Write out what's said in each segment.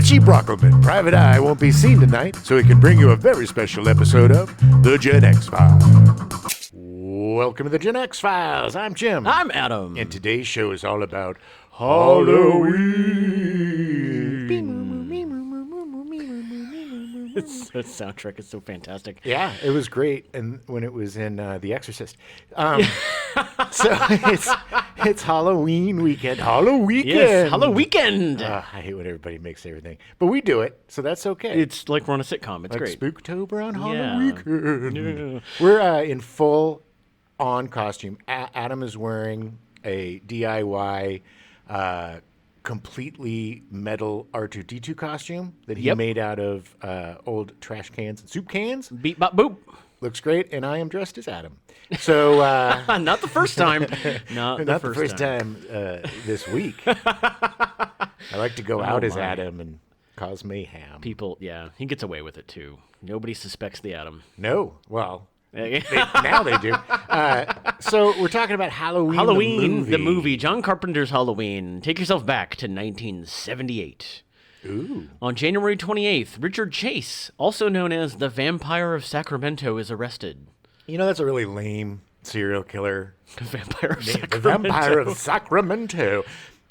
Richie Brockelman, Private Eye, won't be seen tonight, so he can bring you a very special episode of The Gen X Files. Welcome to The Gen X Files. I'm Jim. I'm Adam. And today's show is all about Halloween. That soundtrack is so fantastic. Yeah, it was great, and when it was in The Exorcist. So it's Halloween weekend. Halloween. Yes, Halloween. I hate when everybody makes everything, but we do it, so that's okay. It's like we're on a sitcom. It's like great. Spooktober on Yeah. Halloween. Yeah. We're in full on costume. Adam is wearing a DIY completely metal R2-D2 costume that he made out of old trash cans and soup cans. Beep, bop, boop. Looks great, and I am dressed as Adam. So not the first time. Not the first time this week. I like to go out as Adam and cause mayhem. People, he gets away with it too. Nobody suspects the Adam. No, well, now they do. So we're talking about Halloween, the movie. John Carpenter's Halloween. Take yourself back to 1978. Ooh. On January 28th, Richard Chase, also known as the Vampire of Sacramento, is arrested. You know, that's a really lame serial killer. Vampire of Sacramento. The Vampire of Sacramento.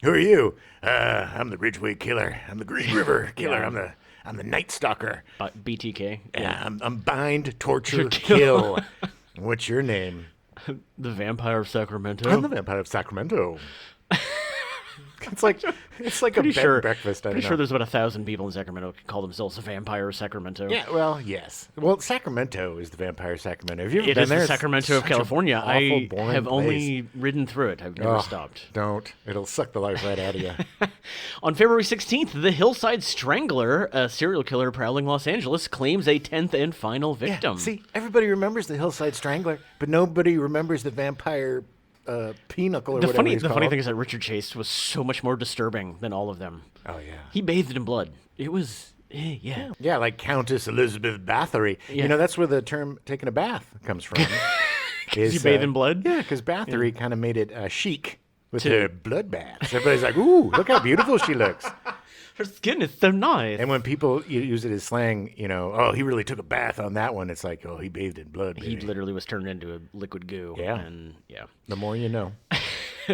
Who are you? I'm the Ridgeway Killer. I'm the Green River Killer. Yeah. I'm the Night Stalker. BTK. Yeah, I'm bind, torture, kill. What's your name? The Vampire of Sacramento. I'm the Vampire of Sacramento. It's like a bed and breakfast. Pretty sure there's about 1,000 people in Sacramento who call themselves the Vampire of Sacramento. Yeah, well, yes. Well, Sacramento is the Vampire of Sacramento. Have you ever been there? It is the Sacramento of California. I have only ridden through it. I've never stopped. Don't. It'll suck the life right out of you. On February 16th, the Hillside Strangler, a serial killer prowling Los Angeles, claims a 10th and final victim. Yeah, see, everybody remembers the Hillside Strangler, but nobody remembers the Vampire Pinochle or the whatever funny thing is that Richard Chase was so much more disturbing than all of them. Oh, yeah. He bathed in blood. It was, yeah. Yeah, like Countess Elizabeth Bathory. Yeah. You know, that's where the term taking a bath comes from. Because you bathe in blood? Yeah, because Bathory kind of made it chic with her blood baths. Everybody's like, ooh, look how beautiful she looks. Her skin is so nice. And when people use it as slang, oh, he really took a bath on that one. It's like, oh, he bathed in blood. Baby. He literally was turned into a liquid goo. Yeah. And the more you know.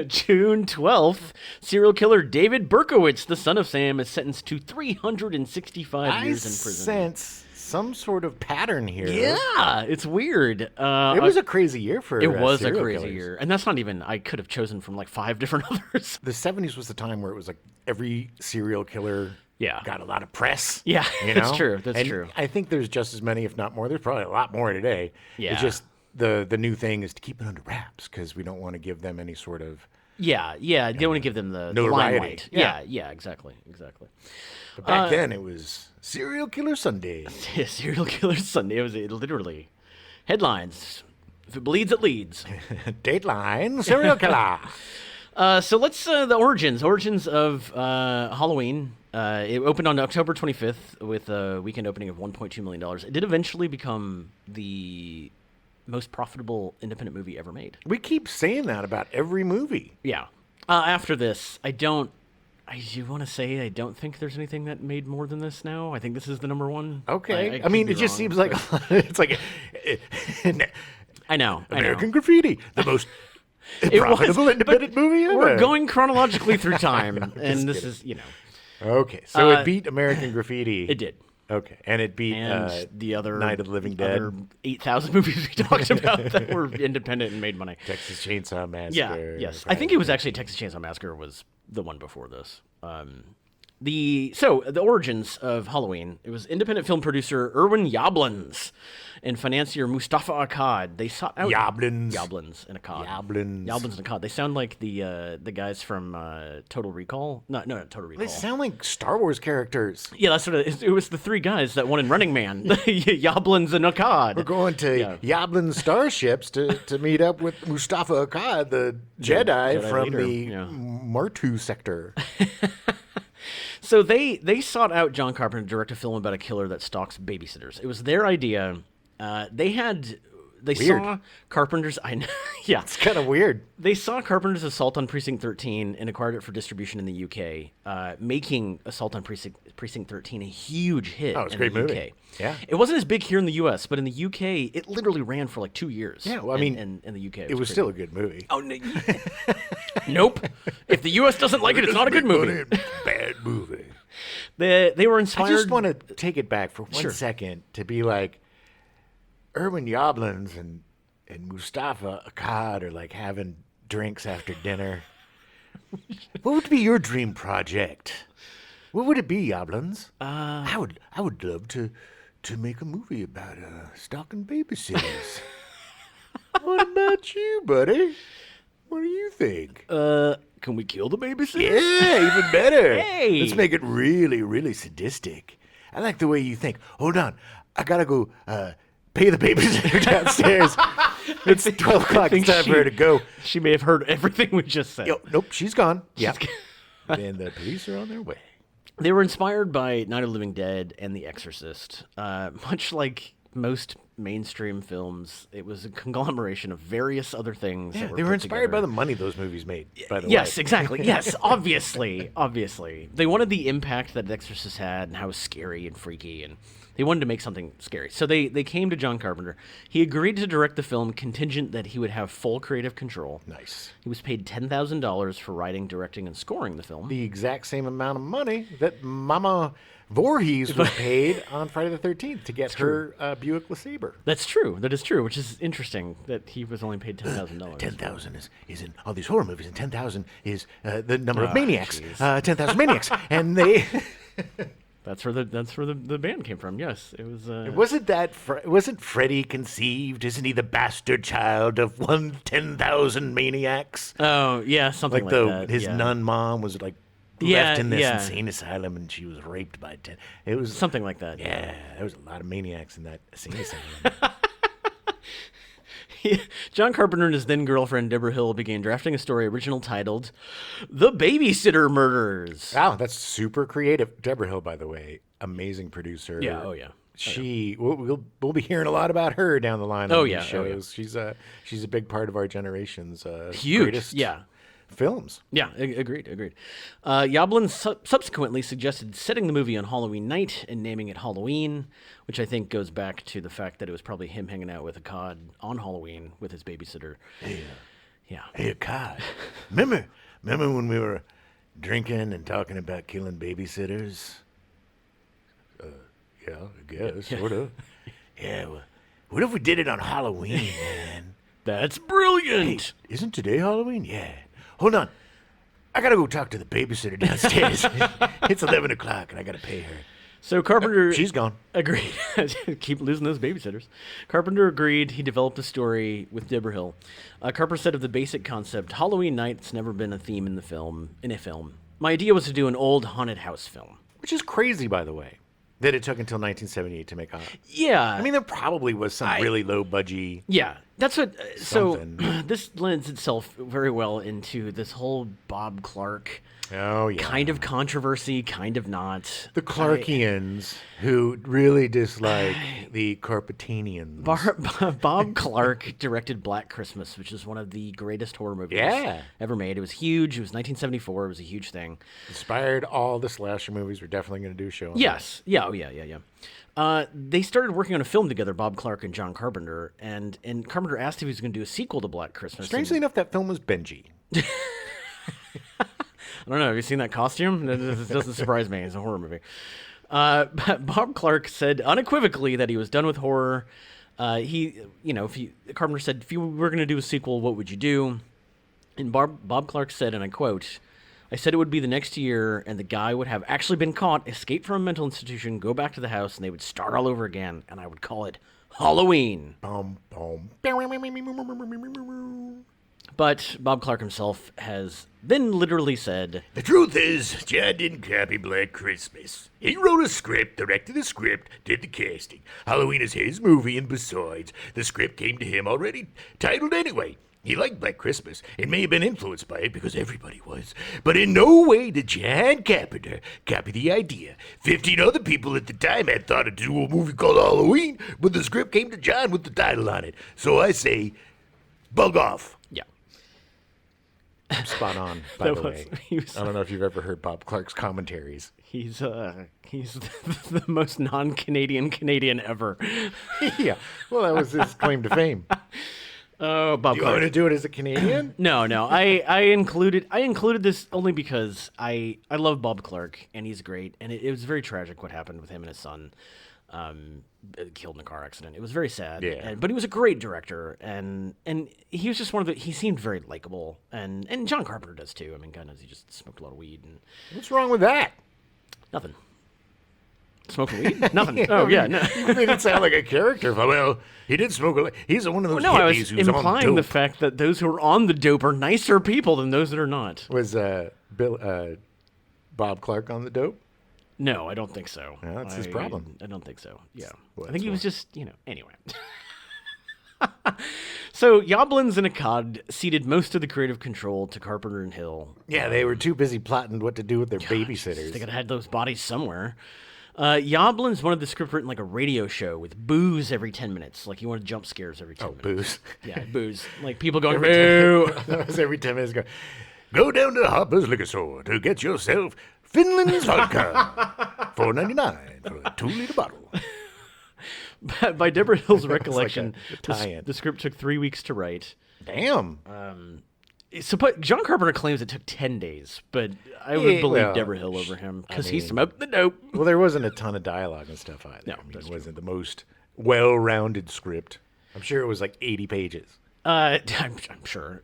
June 12th, serial killer David Berkowitz, the son of Sam, is sentenced to 365 years in prison. I sense some sort of pattern here. Yeah, it's weird. It was a crazy year for It was a crazy killers. year. And that's not even, I could have chosen from like 5 different others. The 70s was the time where it was like every serial killer got a lot of press. Yeah, that's true. That's and true. I think there's just as many, if not more. There's probably a lot more today. Yeah. It's just the new thing is to keep it under wraps because we don't want to give them any sort of... Yeah. You don't want to give them the limelight. Yeah, exactly. But back then, it was Serial Killer Sunday. Yeah, Serial Killer Sunday. It was literally headlines. If it bleeds, it leads. Dateline, Serial Killer. So let's the origins of Halloween. It opened on October 25th with a weekend opening of $1.2 million. It did eventually become the most profitable independent movie ever made. We keep saying that about every movie. Yeah. After this, I do want to say I don't think there's anything that made more than this now. I think this is the number one. Okay. I mean, it just seems like it's like I know. American Graffiti, the most profitable independent movie ever. We're going chronologically through time, and this is, Okay, so it beat American Graffiti. It did. Okay, and it beat the other Night of the Living Dead. Other 8,000 movies we talked about that were independent and made money. Texas Chainsaw Massacre. Yeah, yes. I think it was actually Texas Chainsaw Massacre was the one before this. The origins of Halloween. It was independent film producer Irwin Yablans and financier Mustafa Akkad. They sought out Yablans and Akkad. Yablans and Akkad. They sound like the guys from Total Recall. No, not Total Recall. They sound like Star Wars characters. Yeah, that's what it was. The 3 guys that won in Running Man. Yablans and Akkad. We're going to Yablans starships to meet up with Mustafa Akkad, the Jedi from leader. the Martu sector. So they sought out John Carpenter to direct a film about a killer that stalks babysitters. It was their idea. They had They Weird. saw Carpenter's. I know. Yeah, It's kind of weird. they saw Carpenter's Assault on Precinct 13 and acquired it for distribution in the UK, making Assault on Precinct 13 a huge hit Oh, it's a in great the movie. UK. Yeah. It wasn't as big here in the US, but in the UK, it literally ran for like 2 years. Yeah, well, I mean, in the UK, It was crazy. still a good movie. Oh, no, nope. If the US doesn't like it, it's not a good movie. Bad movie. They were I inspired. just want to take it back for one Sure. second to be like, Erwin Yablans and Mustafa Akkad are like having drinks after dinner. What would be your dream project? What would it be, Yablans? I would love to make a movie about stalking babysitters. What about you, buddy? What do you think? Can we kill the babysitter? Yeah, even better. Hey! Let's make it really, really sadistic. I like the way you think. Hold on. I gotta go pay the babysitter downstairs. It's 12 o'clock. It's time for her to go. She may have heard everything we just said. Yo, nope, she's gone. Yeah. And the police are on their way. They were inspired by Night of the Living Dead and The Exorcist. Much like most mainstream films, it was a conglomeration of various other things. Yeah, that they were put inspired by together. the money those movies made, by the way. Yes, exactly. Yes, obviously. They wanted the impact that The Exorcist had and how it was scary and freaky, and they wanted to make something scary. So they came to John Carpenter. He agreed to direct the film contingent that he would have full creative control. Nice. He was paid $10,000 for writing, directing, and scoring the film. The exact same amount of money that Mama Voorhees was paid on Friday the 13th to get her Buick LeSabre. That's true. That is true, which is interesting that he was only paid $10,000. 10,000 is in all these horror movies, and 10,000 is the number of Oh, maniacs. jeez. 10,000 maniacs, and they That's where the band came from. Yes, it was. wasn't Freddy conceived? Isn't he the bastard child of 10,000 maniacs? Oh yeah, something like that. His yeah. nun mom was like Yeah, left in this yeah. insane asylum, and she was raped by 10. It was Something like that. Yeah, there was a lot of maniacs in that insane asylum. John Carpenter and his then girlfriend Deborah Hill began drafting a story original titled "The Babysitter Murders." Wow, that's super creative. Deborah Hill, by the way, amazing producer. Yeah, oh, yeah. We'll be hearing a lot about her down the line. Oh, on yeah, these oh, yeah. shows. She's a big part of our generation's Huge, greatest yeah. films. Yeah, agreed. Yablin subsequently suggested setting the movie on Halloween night and naming it Halloween, which I think goes back to the fact that it was probably him hanging out with a cod on Halloween with his babysitter. Yeah. Hey, God, remember when we were drinking and talking about killing babysitters? Yeah, I guess, sort of. Yeah, well, what if we did it on Halloween, man? That's brilliant. Isn't today Halloween? Yeah. Hold on. I gotta go talk to the babysitter downstairs. It's 11 o'clock and I gotta pay her. So Carpenter She's gone. agreed. Keep losing those babysitters. Carpenter agreed. He developed a story with Deborah Hill. Carpenter said of the basic concept, Halloween night's never been a theme in a film. My idea was to do an old haunted house film. Which is crazy, by the way, that it took until 1978 to make Yeah. I mean, there probably was some really low budget. Yeah, that's what. Something. So this lends itself very well into this whole Bob Clark Oh, yeah. kind of controversy, kind of not. The Clarkians who really dislike the Carpatanians. Bob Clark directed Black Christmas, which is one of the greatest horror movies ever made. It was huge. It was 1974. It was a huge thing. Inspired all the slasher movies we're definitely going to do a show on. Yes. Yeah. Oh, yeah. They started working on a film together, Bob Clark and John Carpenter, and Carpenter asked if he was going to do a sequel to Black Christmas. Strangely enough, that film was Benji. I don't know. Have you seen that costume? It doesn't surprise me. It's a horror movie. But Bob Clark said unequivocally that he was done with horror. Carpenter said, if you were going to do a sequel, what would you do? And Bob Clark said, and I quote, I said it would be the next year, and the guy would have actually been caught, escaped from a mental institution, go back to the house, and they would start all over again, and I would call it Halloween. Boom, boom. But Bob Clark himself has then literally said, The truth is, Chad didn't copy Black Christmas. He wrote a script, directed the script, did the casting. Halloween is his movie, and besides, the script came to him already titled anyway. He liked Black Christmas and may have been influenced by it because everybody was. But in no way did John Carpenter copy the idea. 15 other people at the time had thought to do a movie called Halloween, but the script came to John with the title on it. So I say, bug off. Yeah. I'm spot on, by the way. Was, I don't know if you've ever heard Bob Clark's commentaries. He's the most non-Canadian Canadian ever. Yeah. Well, that was his claim to fame. Oh, Bob You Clark. want me to do it as a Canadian? No. I included this only because I love Bob Clark and he's great, and it was very tragic what happened with him and his son, killed in a car accident. It was very sad. Yeah. But he was a great director, and he was just one of the. He seemed very likable, and John Carpenter does too. I mean, God knows he just smoked a lot of weed and What's wrong with that? nothing. Smoking weed? Nothing. Oh yeah. No. You made it sound like a character. Well, he did smoke a lot. He's one of those No, I was hippies who's on implying dope. the fact that those who are on the dope are nicer people than those that are not. Was Bob Clark on the dope? No, I don't think so. Yeah, that's his problem. I don't think so. Yeah. Well, I think that's he was just, anyway. So Yoblins and Akkad ceded most of the creative control to Carpenter and Hill. Yeah, they were too busy plotting what to do with their babysitters. They could have had those bodies somewhere. Yoblins wanted the script written like a radio show with booze every 10 minutes. Like he wanted jump scares every 10 minutes. Booze. Yeah, booze. Like people going, Every boo. That was every 10 minutes. Go down to Harper's Liquor Store to get yourself Finland's vodka, $4.99 for a 2-liter bottle. By Deborah Hill's recollection, a tie-in. the script took 3 weeks to write. Damn. But John Carpenter claims it took 10 days, but I would believe Deborah Hill over him because he smoked the dope. Well, there wasn't a ton of dialogue and stuff either. No, I mean, that's it wasn't the most well-rounded script. I'm sure it was like 80 pages. I'm sure.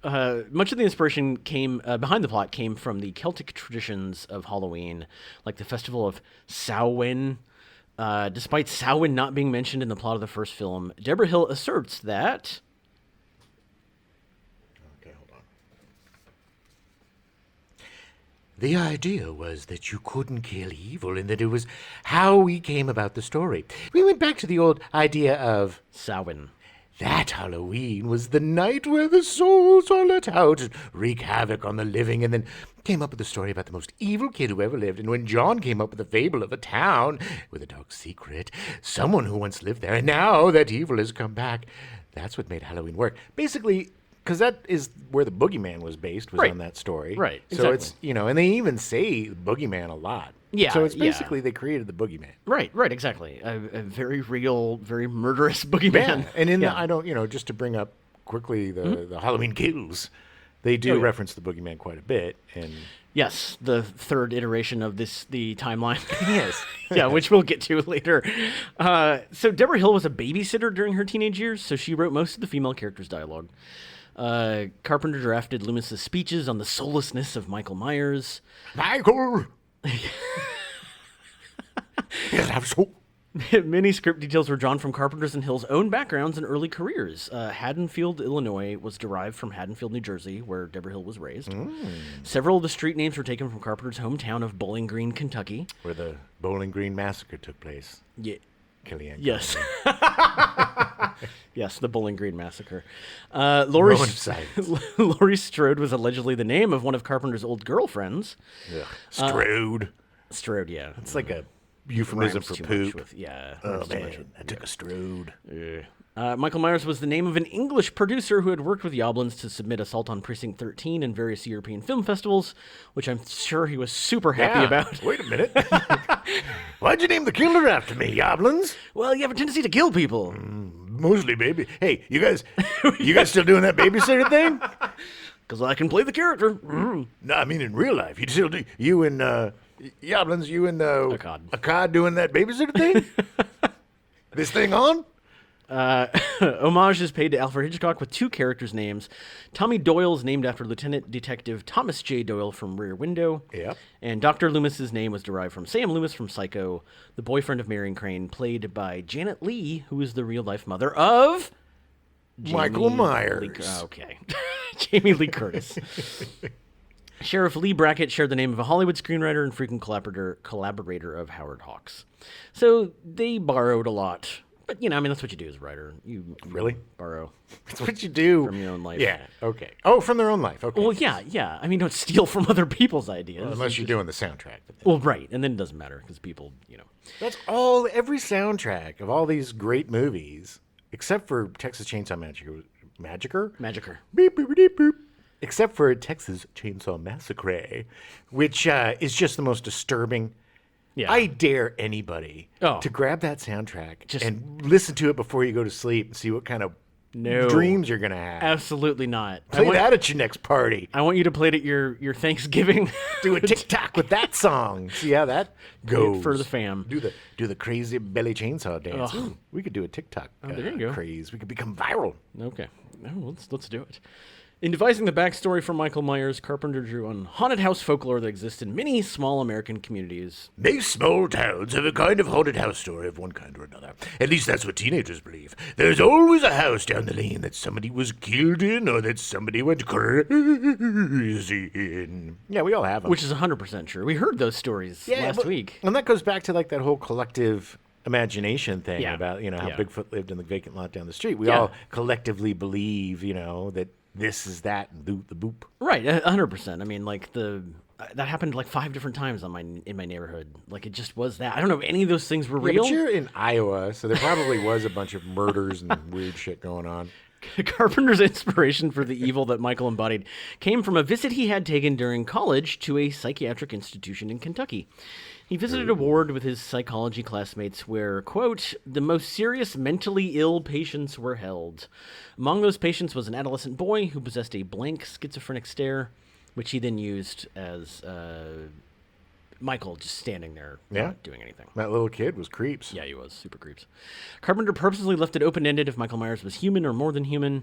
Much of the inspiration came behind the plot came from the Celtic traditions of Halloween, like the festival of Samhain. Despite Samhain not being mentioned in the plot of the first film, Deborah Hill asserts that. Okay, hold on. The idea was that you couldn't kill evil and that it was how we came about the story. We went back to the old idea of Samhain. that Halloween was the night where the souls are let out and wreak havoc on the living, and then came up with a story about the most evil kid who ever lived. And when John came up with the fable of a town with a dark secret, someone who once lived there, and now that evil has come back, that's what made Halloween work. Basically, because that is where the boogeyman was based, was Right. on that story. Right, So exactly. it's, and they even say boogeyman a lot. Yeah, So it's yeah. basically they created the boogeyman. Right, exactly. A very real, very murderous boogeyman. Yeah, and in Yeah. the, I don't, just to bring up quickly the Halloween Kills, they do Oh, yeah. reference the boogeyman quite a bit, and Yes, the third iteration of the timeline. yes, Yeah, which we'll get to later. So Deborah Hill was a babysitter during her teenage years, so she wrote most of the female characters' dialogue. Carpenter drafted Loomis's speeches on the soullessness of Michael Myers. Michael. Yes, I'm so. Many script details were drawn from Carpenter's and Hill's own backgrounds and early careers. Haddonfield, Illinois was derived from Haddonfield, New Jersey, where Deborah Hill was raised. Several of the street names were taken from Carpenter's hometown of Bowling Green, Kentucky. Where the Bowling Green Massacre took place. Yeah. Kellyanne. Yes. Yes, the Bowling Green Massacre. Laurie, Moment of silence. Laurie Strode was allegedly the name of one of Carpenter's old girlfriends. Ugh. Strode. Strode, yeah. It's like a euphemism Rhymes for too much poop. with- yeah. Oh rhymes too much man, with- I took a strode. Michael Myers was the name of an English producer who had worked with Yoblins to submit Assault on Precinct 13 in various European film festivals, which I'm sure he was super happy about. Wait a minute. Why'd you name the killer after me, Yoblins? Well, you have a tendency to kill people. Mostly, baby. Hey, you guys still doing that babysitter thing? Because I can play the character. No, I mean in real life. You still do. You and Yoblins, you and Akkad doing that babysitter thing? This thing on? Homage is paid to Alfred Hitchcock with two characters' names. Tommy Doyle is named after Lieutenant Detective Thomas J. Doyle from Rear Window. Yep. And Dr. Loomis's name was derived from Sam Loomis from Psycho, the boyfriend of Marion Crane, played by Janet Leigh, who is the real-life mother of... Michael Myers. Okay. Jamie Lee Curtis. Sheriff Lee Brackett shared the name of a Hollywood screenwriter and frequent collaborator of Howard Hawks. So they borrowed a lot But, I mean, that's what you do as a writer. You Really? borrow That's what you do. from your own life. Yeah, okay. Oh, from their own life, okay. Well, yeah. I mean, don't steal from other people's ideas. Unless you're doing the soundtrack. Well, right. And then it doesn't matter because people, That's every soundtrack of all these great movies, except for Texas Chainsaw Magicker? Beep, beep, beep, beep. Except for Texas Chainsaw Massacre, which is just the most disturbing. Yeah. I dare anybody to grab that soundtrack and listen to it before you go to sleep and see what kind of dreams you're going to have. Absolutely not. Play that at your next party. I want you to play it at your Thanksgiving. Do a TikTok with that song. See how that goes. For the fam. Do the crazy belly chainsaw dance. Ooh, we could do a TikTok there you go. craze. We could become viral. Okay. No, let's do it. In devising the backstory for Michael Myers, Carpenter drew on haunted house folklore that exists in many small American communities. Most small towns have a kind of haunted house story of one kind or another. At least that's what teenagers believe. There's always a house down the lane that somebody was killed in or that somebody went crazy in. Yeah, we all have them. Which is 100% true. We heard those stories last week. And that goes back to like that whole collective imagination thing about, how Bigfoot lived in the vacant lot down the street. We all collectively believe, that this is that and the boop. Right, 100%. I mean, like that happened like 5 different times in my neighborhood. Like it just was that. I don't know if any of those things were real. But you're in Iowa, so there probably was a bunch of murders and weird shit going on. Carpenter's inspiration for the evil that Michael embodied came from a visit he had taken during college to a psychiatric institution in Kentucky. He visited a ward with his psychology classmates where, quote, the most serious mentally ill patients were held. Among those patients was an adolescent boy who possessed a blank schizophrenic stare, which he then used as Michael just standing there not doing anything. That little kid was creeps. Yeah, he was. Super creeps. Carpenter purposely left it open-ended if Michael Myers was human or more than human.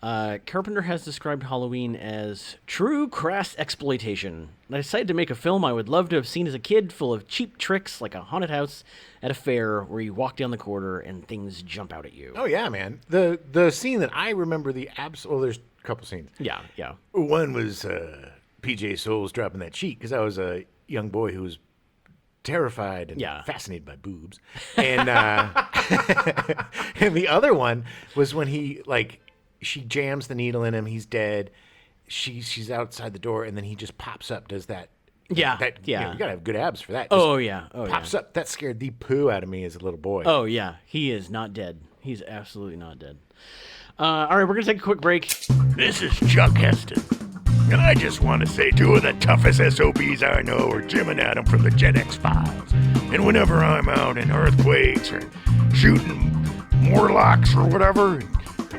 Carpenter has described Halloween as true crass exploitation. I decided to make a film I would love to have seen as a kid, full of cheap tricks like a haunted house at a fair where you walk down the corridor and things jump out at you. Oh yeah, man. The scene that I remember there's a couple scenes. Yeah. One was PJ Souls dropping that cheek because I was a young boy who was terrified and fascinated by boobs. And and the other one was when he she jams the needle in him. He's dead. She's outside the door, and then he just pops up. Does that? Yeah. You gotta have good abs for that. Pops up. That scared the poo out of me as a little boy. Oh yeah, he is not dead. He's absolutely not dead. All right, we're gonna take a quick break. This is Chuck Heston, and I just want to say 2 of the toughest SOBs I know are Jim and Adam from the Gen X Files. And whenever I'm out in earthquakes or shooting Morlocks or whatever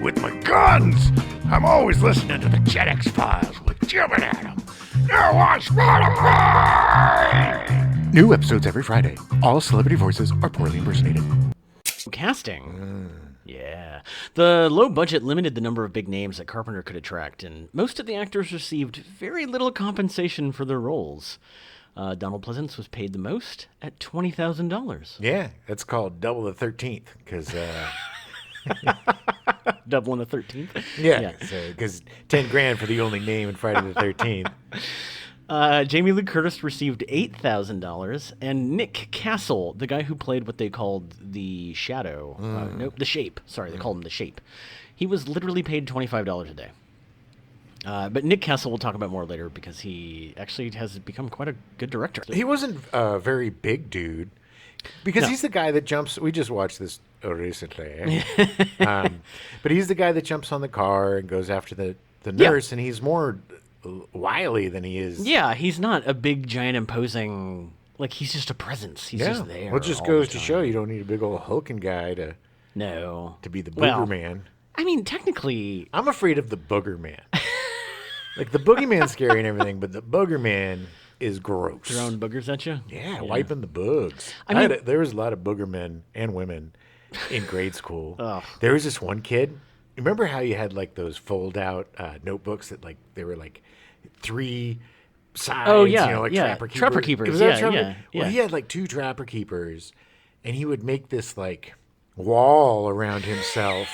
with my guns, I'm always listening to the Gen X Files with Jim and Adam. Now on Spotify! New episodes every Friday. All celebrity voices are poorly impersonated. Casting. Yeah. The low budget limited the number of big names that Carpenter could attract, and most of the actors received very little compensation for their roles. Donald Pleasance was paid the most at $20,000. Yeah, that's called double the 13th, because... Double on the 13th? Yeah. Because 10 grand for the only name in Friday the 13th. Jamie Lee Curtis received $8,000, and Nick Castle, the guy who played what they called the Shadow, the Shape. Sorry, they called him the Shape. He was literally paid $25 a day. But Nick Castle we'll talk about more later because he actually has become quite a good director. He wasn't a very big dude because he's the guy that jumps. We just watched this recently. But he's the guy that jumps on the car and goes after the nurse, and he's more wily than he is. Yeah, he's not a big, giant, imposing. Like, he's just a presence. He's just there. Well, it just goes to show you don't need a big old hulking guy to be the booger man. I mean, technically, I'm afraid of the booger man. Like, the boogeyman's scary and everything, but the booger man is gross. Throwing boogers at you? Yeah, wiping the bugs. There was a lot of booger men and women in grade school. There was this one kid. Remember how you had like those fold-out notebooks that like they were like 3 sides? Oh yeah, Trapper Keepers. Yeah. Well, he had like 2 Trapper Keepers, and he would make this like wall around himself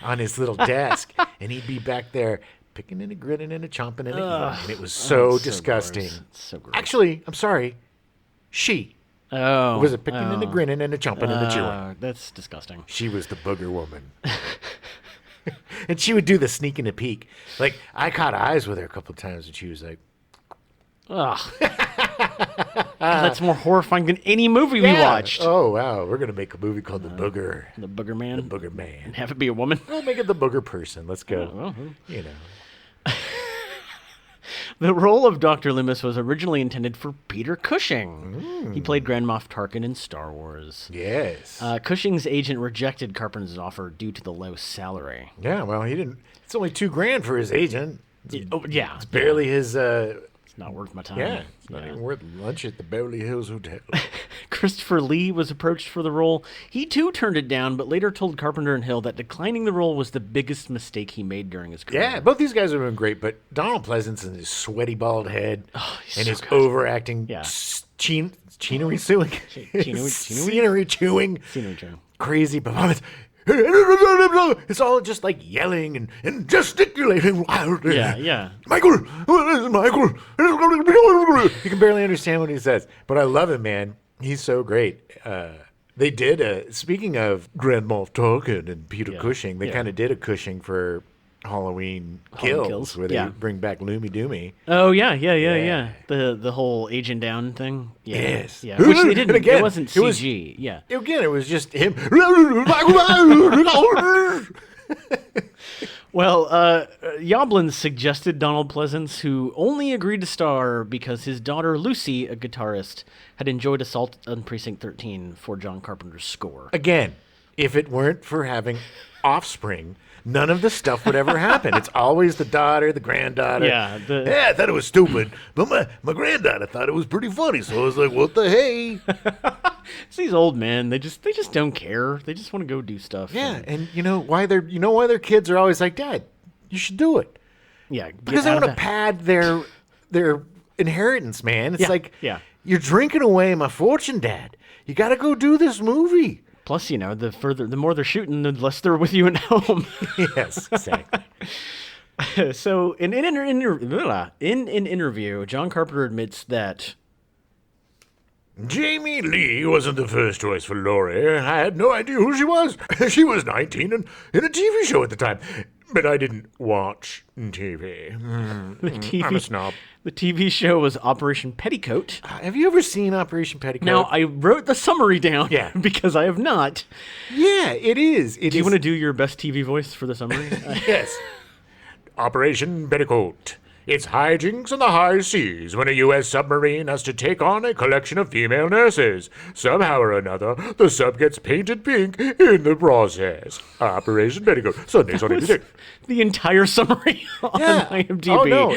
on his little desk, and he'd be back there picking and a grinning and a chomping and a eating, and it was so disgusting. So gross. Actually, I'm sorry, she. Oh. It was a picking and a grinning and a chomping and a chewing. That's disgusting. She was the booger woman. And she would do the sneak and a peek. Like, I caught eyes with her a couple of times, and she was like, Ugh. That's more horrifying than any movie we watched. Oh, wow. We're going to make a movie called The Booger. The Booger Man? The Booger Man. And have it be a woman? We'll make it The Booger Person. Let's go. well. You know. The role of Dr. Loomis was originally intended for Peter Cushing. He played Grand Moff Tarkin in Star Wars. Yes. Cushing's agent rejected Carpenter's offer due to the low salary. Yeah, well, he didn't. It's only $2,000 for his agent. Yeah. It's barely his. It's not worth my time. Yeah, it's not even worth lunch at the Beverly Hills Hotel. Christopher Lee was approached for the role. He too turned it down, but later told Carpenter and Hill that declining the role was the biggest mistake he made during his career. Yeah, both these guys have been great, but Donald Pleasance and his sweaty bald head and so his good. overacting Yeah. scenery chewing. Scenery chewing. Scenery chewing. Crazy performance. It's all just like yelling and gesticulating wildly. Yeah. Michael, what is it, Michael? You can barely understand what he says, but I love him, man. He's so great. They did, speaking of Grand Moff Tarkin and Peter Cushing, they kind of did a Cushing for Halloween Kills, where they bring back Loomy Doomy. Oh, yeah. The whole Agent Down thing. Yeah. Yes. Yeah. Which they didn't. Again, it wasn't CG. Yeah. Again, it was just him. Well, Yoblin suggested Donald Pleasance, who only agreed to star because his daughter Lucy, a guitarist, had enjoyed Assault on Precinct 13 for John Carpenter's score. Again, if it weren't for having offspring, none of this stuff would ever happen. It's always the daughter, the granddaughter. Yeah. I thought it was stupid, but my granddaughter thought it was pretty funny, so I was like, what the hey? It's these old men. They just don't care. They just want to go do stuff. Yeah, and you know why their kids are always like, Dad, you should do it. Yeah. Because they want to pad their inheritance, man. It's like, you're drinking away my fortune, Dad. You got to go do this movie. Plus, the more they're shooting, the less they're with you at home. Yes, exactly. So, in an interview, John Carpenter admits that Jamie Lee wasn't the first choice for Laurie. I had no idea who she was. She was 19 and in a TV show at the time. But I didn't watch TV. I'm a snob. The TV show was Operation Petticoat. Have you ever seen Operation Petticoat? Now, I wrote the summary down because I have not. Yeah, it is. Do you want to do your best TV voice for the summary? Yes. Operation Petticoat. It's hijinks on the high seas when a U.S. submarine has to take on a collection of female nurses. Somehow or another, the sub gets painted pink in the process. Operation Petticoat. Sundays on ABC. The entire summary on IMDb. Oh, no.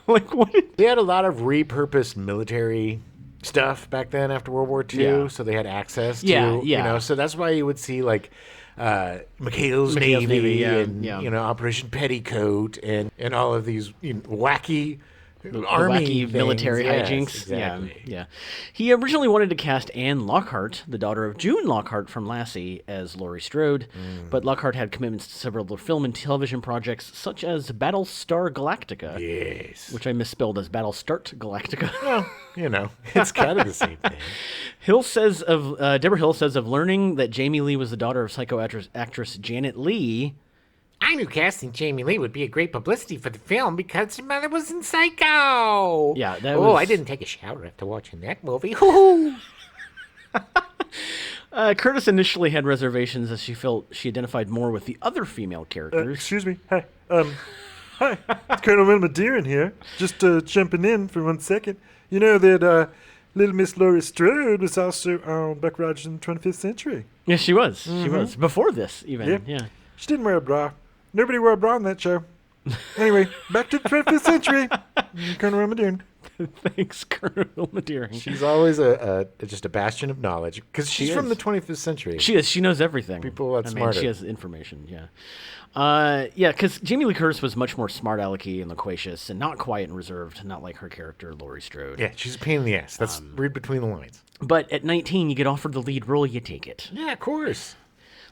Like, what? They had a lot of repurposed military stuff back then after World War II, so they had access to, so that's why you would see, like, McHale's Navy and Operation Petticoat and all of these wacky army wacky military hijinks. Exactly. Yeah. He originally wanted to cast Anne Lockhart, the daughter of June Lockhart from Lassie, as Laurie Strode, but Lockhart had commitments to several other film and television projects, such as Battlestar Galactica. Yes. Which I misspelled as Battlestart Galactica. Well, it's kind of the same thing. Deborah Hill says of learning that Jamie Lee was the daughter of psycho actress Janet Leigh. I knew casting Jamie Lee would be a great publicity for the film because her mother was in Psycho. Yeah, I didn't take a shower after watching that movie. Hoo-hoo. Curtis initially had reservations as she felt she identified more with the other female characters. Excuse me. Hi. Hi. It's Colonel Wilma Deering here. Just jumping in for 1 second. You know that little Miss Laurie Strode was also on Buck Rogers in the 25th Century. Yes, she was. She was. Before this, even. Yeah. She didn't wear a bra. Nobody wore a bra on that show. Anyway, back to the 25th century. Colonel Wilma Deering. Thanks, Colonel Wilma Deering. She's always just a bastion of knowledge because she's from the 25th century. She is. She knows everything. People that's smarter. She has information. Yeah. Because Jamie Lee Curtis was much more smart alecky and loquacious and not quiet and reserved, not like her character Laurie Strode. Yeah, she's a pain in the ass. That's read between the lines. But at 19, you get offered the lead role, you take it. Yeah, of course.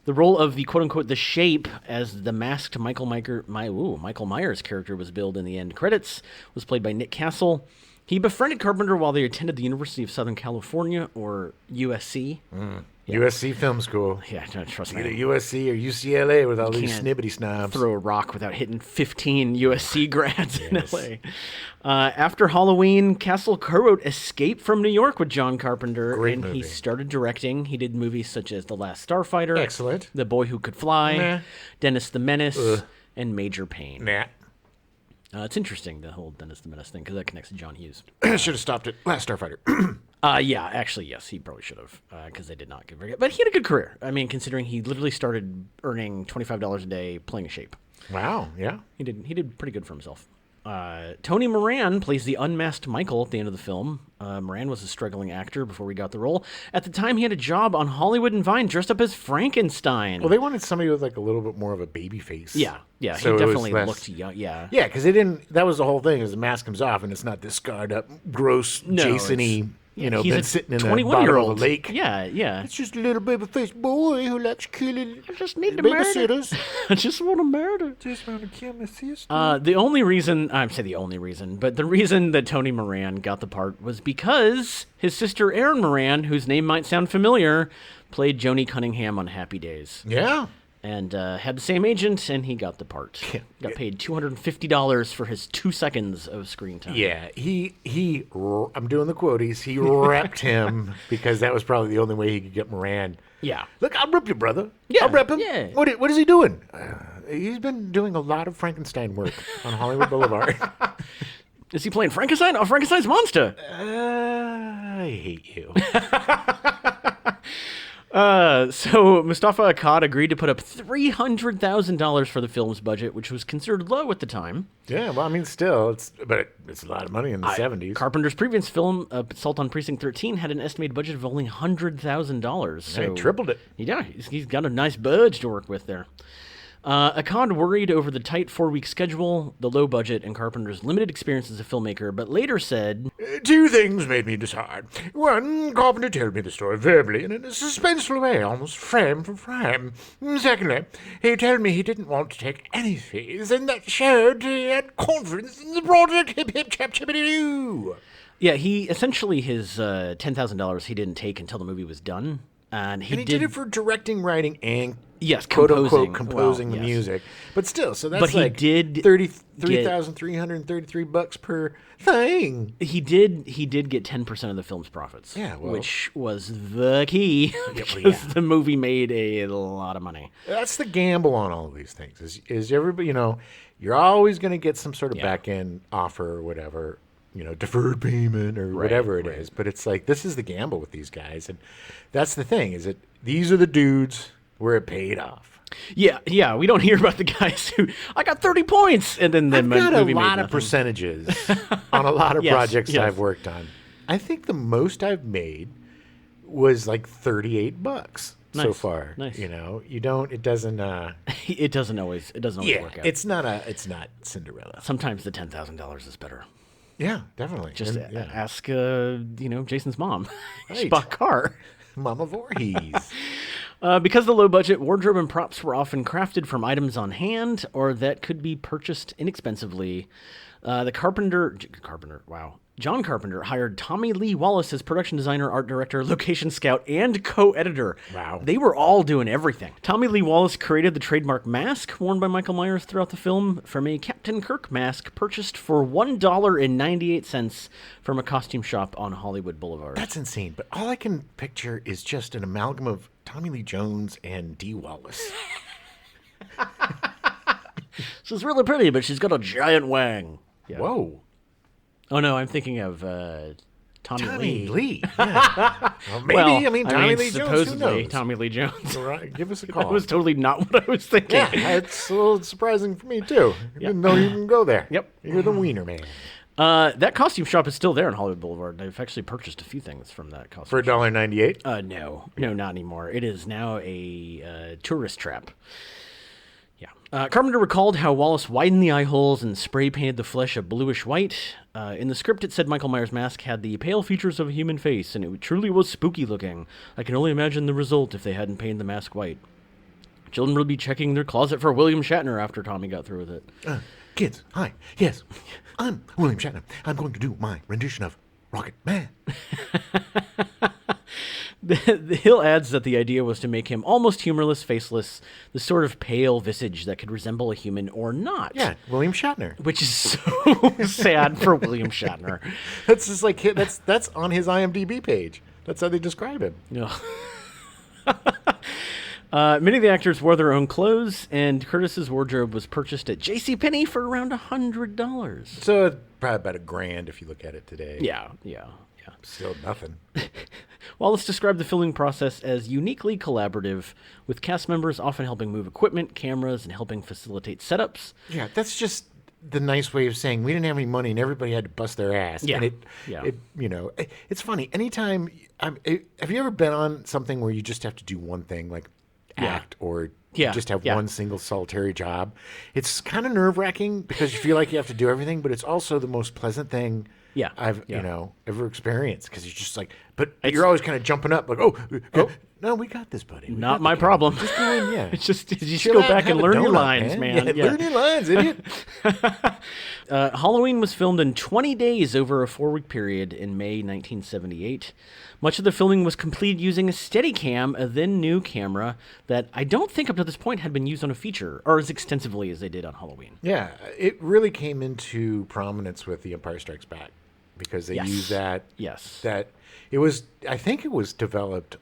The role of the quote-unquote the Shape as the masked Michael Myers character was billed in the end credits was played by Nick Castle. He befriended Carpenter while they attended the University of Southern California, or USC. Yeah. USC Film School. Yeah, no, trust Either me. USC or UCLA with all these can't snibbity snobs. Throw a rock without hitting 15 USC grads in LA. After Halloween, Castle co-wrote Escape from New York with John Carpenter, Great and movie. he started directing. He did movies such as The Last Starfighter, Excellent. The Boy Who Could Fly, Nah. Dennis the Menace, and Major Payne. Nah. It's interesting, the whole Dennis the Menace thing, because that connects to John Hughes. Should have stopped it. Last Starfighter. Yeah, actually, yes, he probably should have, because they did not give very good. But he had a good career. I mean, considering he literally started earning $25 a day playing a shape. Wow. Yeah. He did pretty good for himself. Tony Moran plays the unmasked Michael at the end of the film. Moran was a struggling actor before he got the role. At the time, he had a job on Hollywood and Vine dressed up as Frankenstein. Well, they wanted somebody with like a little bit more of a baby face. Yeah, So he it was definitely less- looked young. Yeah. Yeah, because they didn't. That was the whole thing. Is the mask comes off and it's not this scarred up, gross, No, Jason-y. You know, he's been a sitting in the 21-year-old bottom of a lake. Yeah, yeah. It's just a little baby faced boy who likes killing I just need to murder. babysitters. I just want to murder. Just want to kill my sister. The only reason, I'm saying the only reason, but the reason that Tony Moran got the part was because his sister Erin Moran, whose name might sound familiar, played Joni Cunningham on Happy Days. Yeah. And had the same agent, and he got the part. Yeah. Got paid $250 for his 2 seconds of screen time. Yeah, I'm doing the quoties. He repped him because that was probably the only way he could get Moran. Yeah. Look, I'll rep you, brother. Yeah, I'll rep him. yeah. What is he doing? He's been doing a lot of Frankenstein work on Hollywood Boulevard. Is he playing Frankenstein? Oh, Frankenstein's monster. I hate you. So Mustafa Akkad agreed to put up $300,000 for the film's budget, which was considered low at the time. Yeah, well, I mean, still, it's a lot of money in the 70s. Carpenter's previous film, Assault on Precinct 13, had an estimated budget of only $100,000. So He tripled it. Yeah, he's got a nice budget to work with there. Akkad worried over the tight 4-week schedule, the low budget, and Carpenter's limited experience as a filmmaker, but later said, Two things made me decide. One, Carpenter told me the story verbally and in a suspenseful way, almost frame for frame. Secondly, he told me he didn't want to take any fees, and that showed he had confidence in the broader hip-hip-chap-chippity-doo. yeah, he essentially his $10,000 he didn't take until the movie was done. And he did it for directing, writing, and yes, quote-unquote composing. composing Well, the yes. music. But still, so that's But he like did get- $33,333 per thing. He did get 10% of the film's profits. Yeah, well- which was the key because yeah. the movie made a lot of money. That's the gamble on all of these things. Is everybody, you're always going to get some sort of back-end offer or whatever, deferred payment or whatever it is. But it's like, this is the gamble with these guys. And that's the thing, is that these are the dudes where it paid off. Yeah, we don't hear about the guys who I got 30 points and then the I've got a movie made lot of nothing. percentages on a lot of Yes, projects yes. I've worked on. I think the most I've made was like $38 so Nice, far. nice. It doesn't It doesn't always work out. it's not Cinderella. Sometimes the $10,000 is better. Yeah, definitely. Just And, yeah. ask Jason's mom. She Right. bought a car. Mama Voorhees. Because of the low budget, wardrobe and props were often crafted from items on hand or that could be purchased inexpensively. John Carpenter hired Tommy Lee Wallace as production designer, art director, location scout, and co-editor. Wow. They were all doing everything. Tommy Lee Wallace created the trademark mask worn by Michael Myers throughout the film from a Captain Kirk mask purchased for $1.98 from a costume shop on Hollywood Boulevard. That's insane. But all I can picture is just an amalgam of Tommy Lee Jones and Dee Wallace. She's really pretty, but she's got a giant wang. Yeah. Whoa. Oh no, I'm thinking of Tommy Tommy Lee. Lee. Yeah. Well, maybe. Well, Tommy Lee Jones. Who supposedly knows? Tommy Lee Jones. All right, give us a That call. was totally not what I was thinking. Yeah, it's a little surprising for me, too. I didn't know you can go there. Yep. You're the wiener man. That costume shop is still there on Hollywood Boulevard. I've actually purchased a few things from that costume For $1.98? No, not anymore. It is now a tourist trap. Yeah. Carpenter recalled how Wallace widened the eye holes and spray painted the flesh a bluish white. In the script, it said Michael Myers' mask had the pale features of a human face, and it truly was spooky looking. I can only imagine the result if they hadn't painted the mask white. Children would be checking their closet for William Shatner after Tommy got through with it. Kids, hi. Yes. I'm William Shatner. I'm going to do my rendition of Rocket Man. The Hill adds that the idea was to make him almost humorless, faceless, the sort of pale visage that could resemble a human or not. Yeah, William Shatner. Which is so sad for William Shatner. That's just like that's on his IMDb page. That's how they describe him. No. Many of the actors wore their own clothes, and Curtis's wardrobe was purchased at JCPenney for around $100. So probably about $1,000 if you look at it today. Yeah. Still nothing. Wallace described the filming process as uniquely collaborative, with cast members often helping move equipment, cameras, and helping facilitate setups. Yeah, that's just the nice way of saying we didn't have any money and everybody had to bust their ass. Yeah. And it's funny. Anytime, have you ever been on something where you just have to do one thing, like act or just have one single solitary job? It's kind of nerve-wracking because you feel like you have to do everything, but it's also the most pleasant thing I've ever experienced, because you're just like, but you're always kind of jumping up like, no, we got this, buddy. Not my problem. Just go in, yeah. It's just you Chill go out back and and have a learn your donut, lines, man. Yeah, learn your lines, idiot. Halloween was filmed in 20 days over a 4-week period in May 1978. Much of the filming was completed using a Steadicam, a then new camera that I don't think up to this point had been used on a feature or as extensively as they did on Halloween. Yeah, it really came into prominence with The Empire Strikes Back, because they used that. Yes. That it was. I think it was developed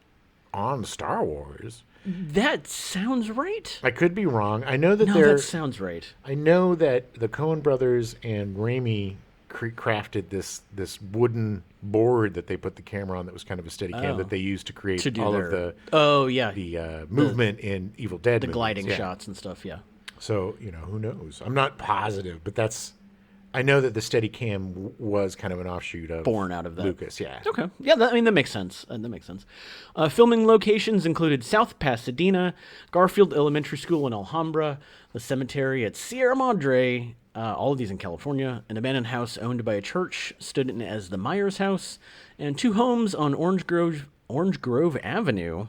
on Star Wars. That sounds right. I could be wrong. I know that that sounds right. I know that the Coen brothers and Raimi crafted this wooden board that they put the camera on that was kind of a Steadicam that they used to create all of the movement in Evil Dead. The movies. gliding shots and stuff. Yeah. So who knows? I'm not positive, but I know that the Steadicam was kind of an offshoot of born out of that. Lucas. Yeah. Okay. Yeah, that makes sense. Filming locations included South Pasadena, Garfield Elementary School in Alhambra, the cemetery at Sierra Madre, all of these in California, an abandoned house owned by a church stood in as the Myers House, and 2 homes on Orange Grove Avenue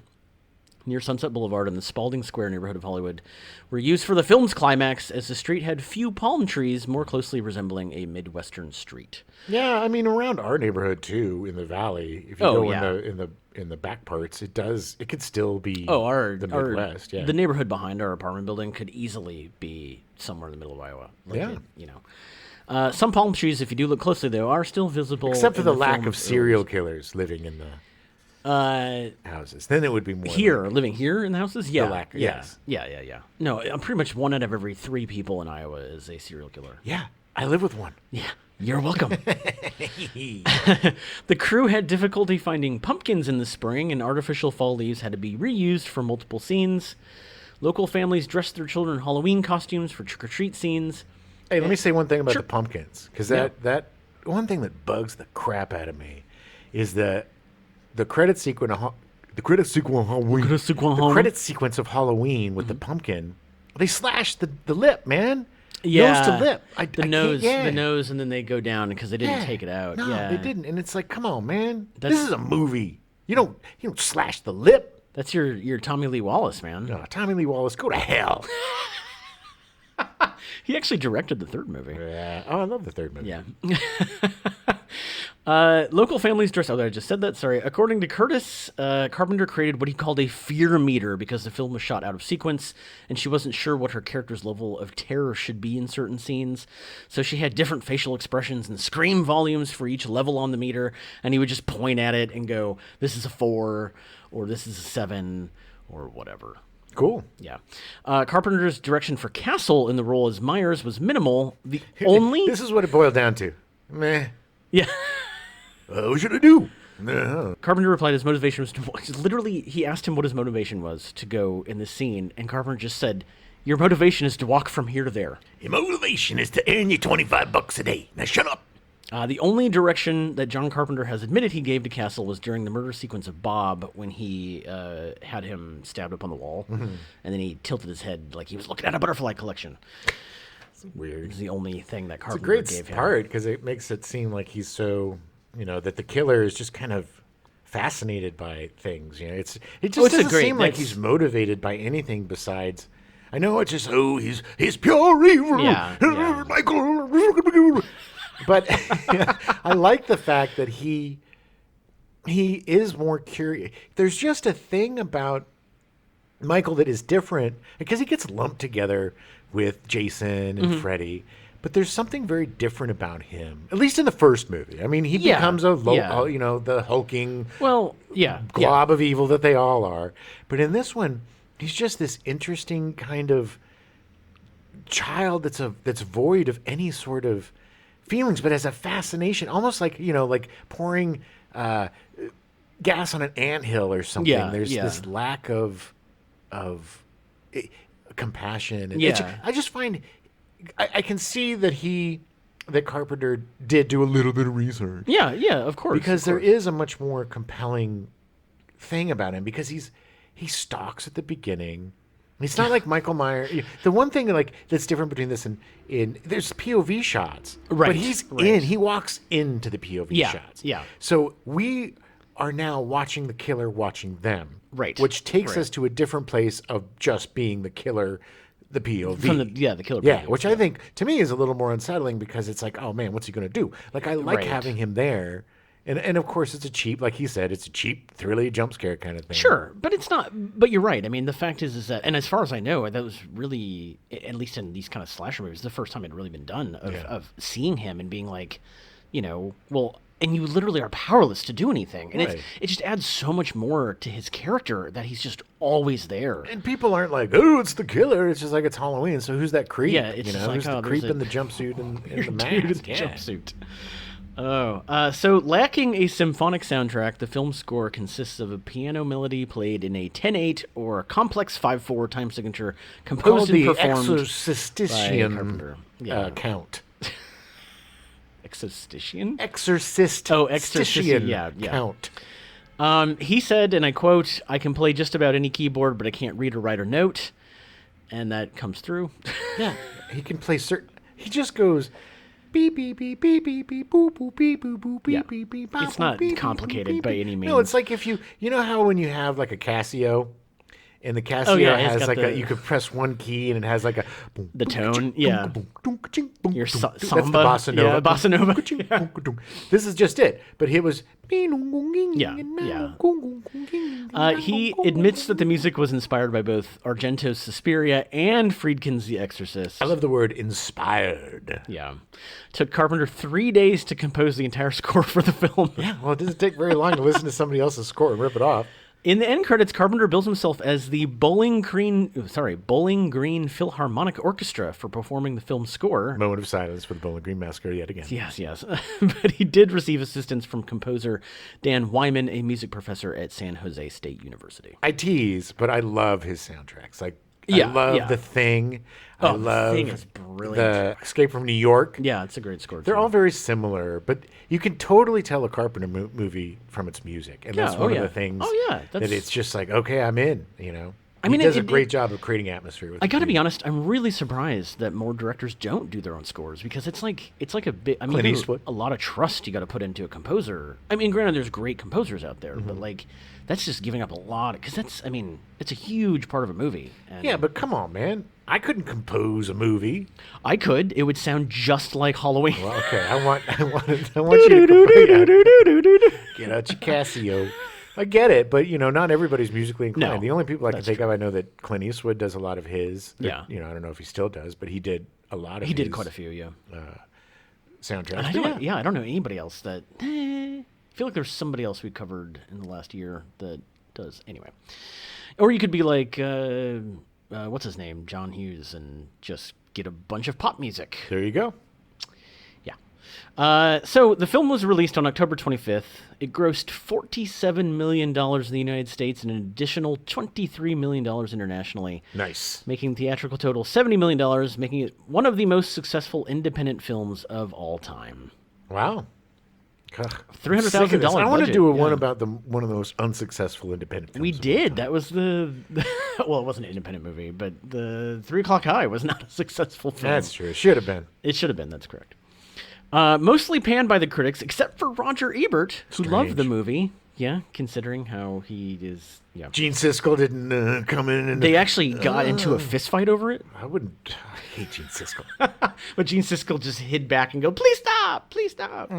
near Sunset Boulevard in the Spalding Square neighborhood of Hollywood were used for the film's climax, as the street had few palm trees, more closely resembling a Midwestern street. Yeah, I mean, around our neighborhood too, in the valley, if you go in the back parts, it could still be the Midwest. The neighborhood behind our apartment building could easily be somewhere in the middle of Iowa. Some palm trees, if you do look closely, though, are still visible. Except for the lack of serial killers living in the houses. Then it would be more living here in the houses. Yeah, the lack, yeah. No, I'm pretty much 1 out of every 3 people in Iowa is a serial killer. Yeah, I live with one. Yeah, you're welcome. The crew had difficulty finding pumpkins in the spring, and artificial fall leaves had to be reused for multiple scenes. Local families dressed their children in Halloween costumes for trick-or-treat scenes. Hey, let me say one thing about the pumpkins, because that one thing that bugs the crap out of me is the credit sequence of Halloween. The credit sequence of Halloween with the pumpkin. They slashed the lip, man. Yeah, nose to lip. The nose, and then they go down because they didn't take it out. No, they didn't, and it's like, come on, man. This is a movie. You don't slash the lip. That's your Tommy Lee Wallace, man. No, Tommy Lee Wallace, go to hell. He actually directed the 3rd movie. Yeah. Oh, I love the 3rd movie. Yeah. Local families dress. I just said that. Sorry. According to Curtis, Carpenter created what he called a fear meter because the film was shot out of sequence, and she wasn't sure what her character's level of terror should be in certain scenes. So she had different facial expressions and scream volumes for each level on the meter, and he would just point at it and go, "This is a 4," or "This is a 7," or whatever. Cool. Yeah. Carpenter's direction for Castle in the role as Myers was minimal. This is what it boiled down to. Meh. Yeah. What should I do? Carpenter replied his motivation was he asked him what his motivation was to go in this scene, and Carpenter just said, "Your motivation is to walk from here to there. Your motivation is to earn you $25 a day. Now shut up." The only direction that John Carpenter has admitted he gave to Castle was during the murder sequence of Bob, when he had him stabbed up on the wall, and then he tilted his head like he was looking at a butterfly collection. It's weird. It's the only thing that Carpenter gave him. It's a great part, because it makes it seem like he's so, that the killer is just kind of fascinated by things. It just doesn't seem like he's motivated by anything besides, I know it's just, he's pure evil. Yeah. Michael. But I like the fact that he is more curious. There's just a thing about Michael that is different because he gets lumped together with Jason and Freddy. But there's something very different about him, at least in the first movie. I mean, he becomes the hulking glob of evil that they all are. But in this one, he's just this interesting kind of child that's void of any sort of feelings, but has a fascination, almost like like pouring gas on an anthill or something. Yeah, There's this lack of compassion. And I just find. I can see that Carpenter did do a little bit of research. Yeah, of course. Because there is a much more compelling thing about him because he stalks at the beginning. It's not like Michael Myers. The one thing that's different between this and there's POV shots. Right. But he walks into the POV shots. Yeah. So we are now watching the killer watching them. Right. Which takes us to a different place of just being the killer. The POV. From the killer POV. Yeah, which I think, to me, is a little more unsettling because it's like, oh, man, what's he going to do? Like, I like having him there. And of course, it's a cheap, like he said, it's a cheap, thrilly jump scare kind of thing. Sure, but it's not, but you're right. I mean, the fact is that, and as far as I know, that was really, at least in these kind of slasher movies, the first time it had really been done of seeing him and being like, and you literally are powerless to do anything. And it just adds so much more to his character that he's just always there. And people aren't like, oh, it's the killer. It's just like it's Halloween. So who's that creep? Yeah, it's just like, who's the creep in the jumpsuit and the mask? Jumpsuit. So lacking a symphonic soundtrack, the film score consists of a piano melody played in a 10/8 or complex 5/4 time signature, composed and performed by Carpenter. Count. Exorcistician? Exorcist. Oh, Exorcistician. Yeah. Count. He said, and I quote, "I can play just about any keyboard, but I can't read or write or note." And that comes through. Yeah, he can play certain. He just goes beep beep beep beep beep beep boop boop beep boop boop beep beep beep. It's not complicated by any means. No, it's like if you know how when you have like a Casio. And the Casio has like you could press one key and it has like the tone, yeah. Your samba. That's the bossa nova. Yeah, bossa nova. This is just it. But it was. Yeah. He admits that the music was inspired by both Argento's Suspiria and Friedkin's The Exorcist. I love the word inspired. Yeah. Took Carpenter 3 days to compose the entire score for the film. Yeah, well, it doesn't take very long to listen to somebody else's score and rip it off. In the end credits, Carpenter bills himself as the Bowling Green Philharmonic Orchestra for performing the film's score. Moment of silence for the Bowling Green Massacre yet again. Yes. But he did receive assistance from composer Dan Wyman, a music professor at San Jose State University. I tease, but I love his soundtracks. I love The Thing. I love The Thing is brilliant. The Escape from New York. Yeah, it's a great score. They're all very similar, but you can totally tell a Carpenter movie from its music. And that's one of the things that it's just like, okay, I'm in, I mean, he does a great job of creating atmosphere with I got to be honest, I'm really surprised that more directors don't do their own scores because it's like a bit. I mean, Clint Eastwood. A lot of trust you got to put into a composer. I mean, granted, there's great composers out there, but like that's just giving up a lot because it's a huge part of a movie. And yeah, but come on, man. I couldn't compose a movie. I could. It would sound just like Halloween. Well, okay. I want you to get out your Casio. I get it, but not everybody's musically inclined. No, the only people I can think of, I know that Clint Eastwood does a lot of his. Yeah. I don't know if he still does, but he did a lot of. He did quite a few, yeah. Soundtracks. I don't know anybody else that. I feel like there's somebody else we covered in the last year that does. Anyway, or you could be like, what's his name, John Hughes, and just get a bunch of pop music. There you go. So the film was released on October 25th. It grossed $47 million in the United States and an additional $23 million internationally. Nice. Making theatrical total $70 million, making it one of the most successful independent films of all time. Wow. $300,000 I want to do one about one of the most unsuccessful independent films. We did. That was well, it wasn't an independent movie, but the 3 O'Clock High was not a successful film. That's true. It should have been. It should have been. That's correct. Mostly panned by the critics, except for Roger Ebert, who loved the movie. Yeah, considering how he is. Yeah. Gene Siskel didn't come in and They actually got into a fist fight over it, I wouldn't. I hate Gene Siskel. but Gene Siskel just hid back and go, "Please stop! Please stop!"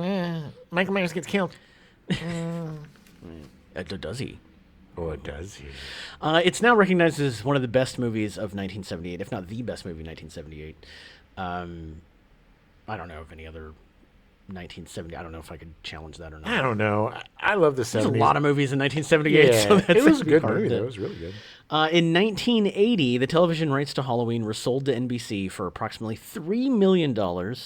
Michael Myers gets killed. Does he? Or does he? It's now recognized as one of the best movies of 1978, if not the best movie of 1978. I don't know of any other 1970. I don't know if I could challenge that or not. I don't know. I love the 70s. There's a lot of movies in 1978. Yeah, So that's it was a actually good part of movie. it. Though. It was really good. In 1980, the television rights to Halloween were sold to NBC for approximately $3 million. Wow.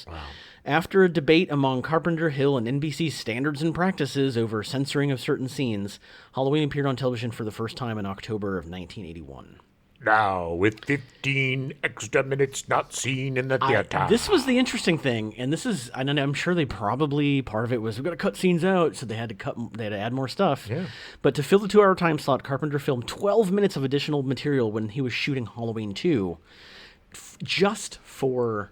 After a debate among Carpenter, Hill, and NBC's standards and practices over censoring of certain scenes, Halloween appeared on television for the first time in October of 1981. Now, with 15 extra minutes not seen in the theater. This was the interesting thing, and this is, I don't know, I'm sure they probably, part of it was, we've got to cut scenes out, so they had to add more stuff. Yeah. But to fill the 2-hour time slot, Carpenter filmed 12 minutes of additional material when he was shooting Halloween 2, just for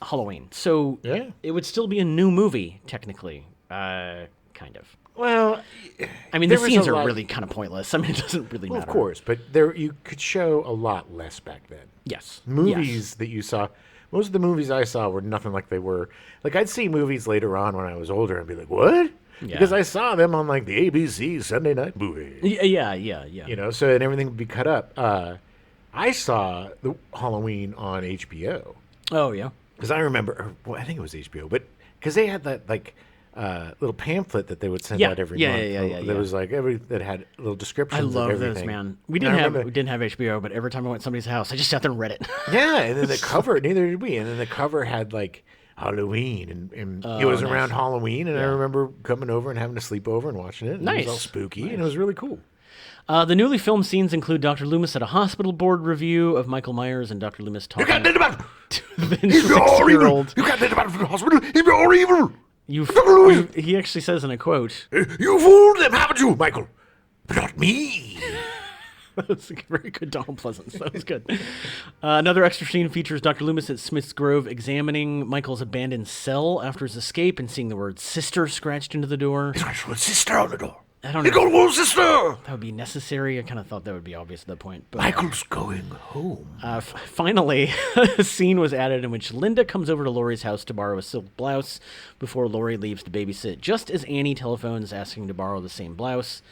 Halloween. So Yeah. it would still be a new movie, technically, kind of. Well, I mean, the there was scenes a are lot- really kind of pointless. I mean, it doesn't really Well, matter. of course, but there you could show a lot less back then. Yes. Movies Yes. that you saw, most of the movies I saw were nothing like they were. Like, I'd see movies later on when I was older and be like, what? Yeah. Because I saw them on, like, the ABC Sunday night movie. Yeah. You know, so and everything would be cut up. I saw the Halloween on HBO. Oh, yeah. Because I remember, I think it was HBO, but because they had that, like, little pamphlet that they would send Yeah. out every Yeah, month. yeah, yeah, That yeah. was like that had little descriptions I of love everything. those, man. We And didn't I have remember- HBO, but every time I went to somebody's house, I just sat there and read it. Yeah, and then the cover, neither did we. And then the cover had like Halloween, and it was nice. around Halloween, and I remember coming over and having a sleepover and watching it. And It was all Nice. spooky, and it was really cool. The newly filmed scenes include Dr. Loomis at a hospital board review of Michael Myers and Dr. Loomis You talking got about to the He's all evil. 6-year-old. You got that about the hospital. He's all evil. He actually says in a quote, You fooled them, haven't you, Michael? But not me. that was a very good Donald Pleasance. That was good. Another extra scene features Dr. Loomis at Smith's Grove examining Michael's abandoned cell after his escape and seeing the word sister scratched into the door. He's got a sister on the door. I don't He know got a sister. that would be necessary. I kind of thought that would be obvious at that point. But Michael's going home. finally, a scene was added in which Linda comes over to Laurie's house to borrow a silk blouse before Laurie leaves to babysit, just as Annie telephones asking to borrow the same blouse.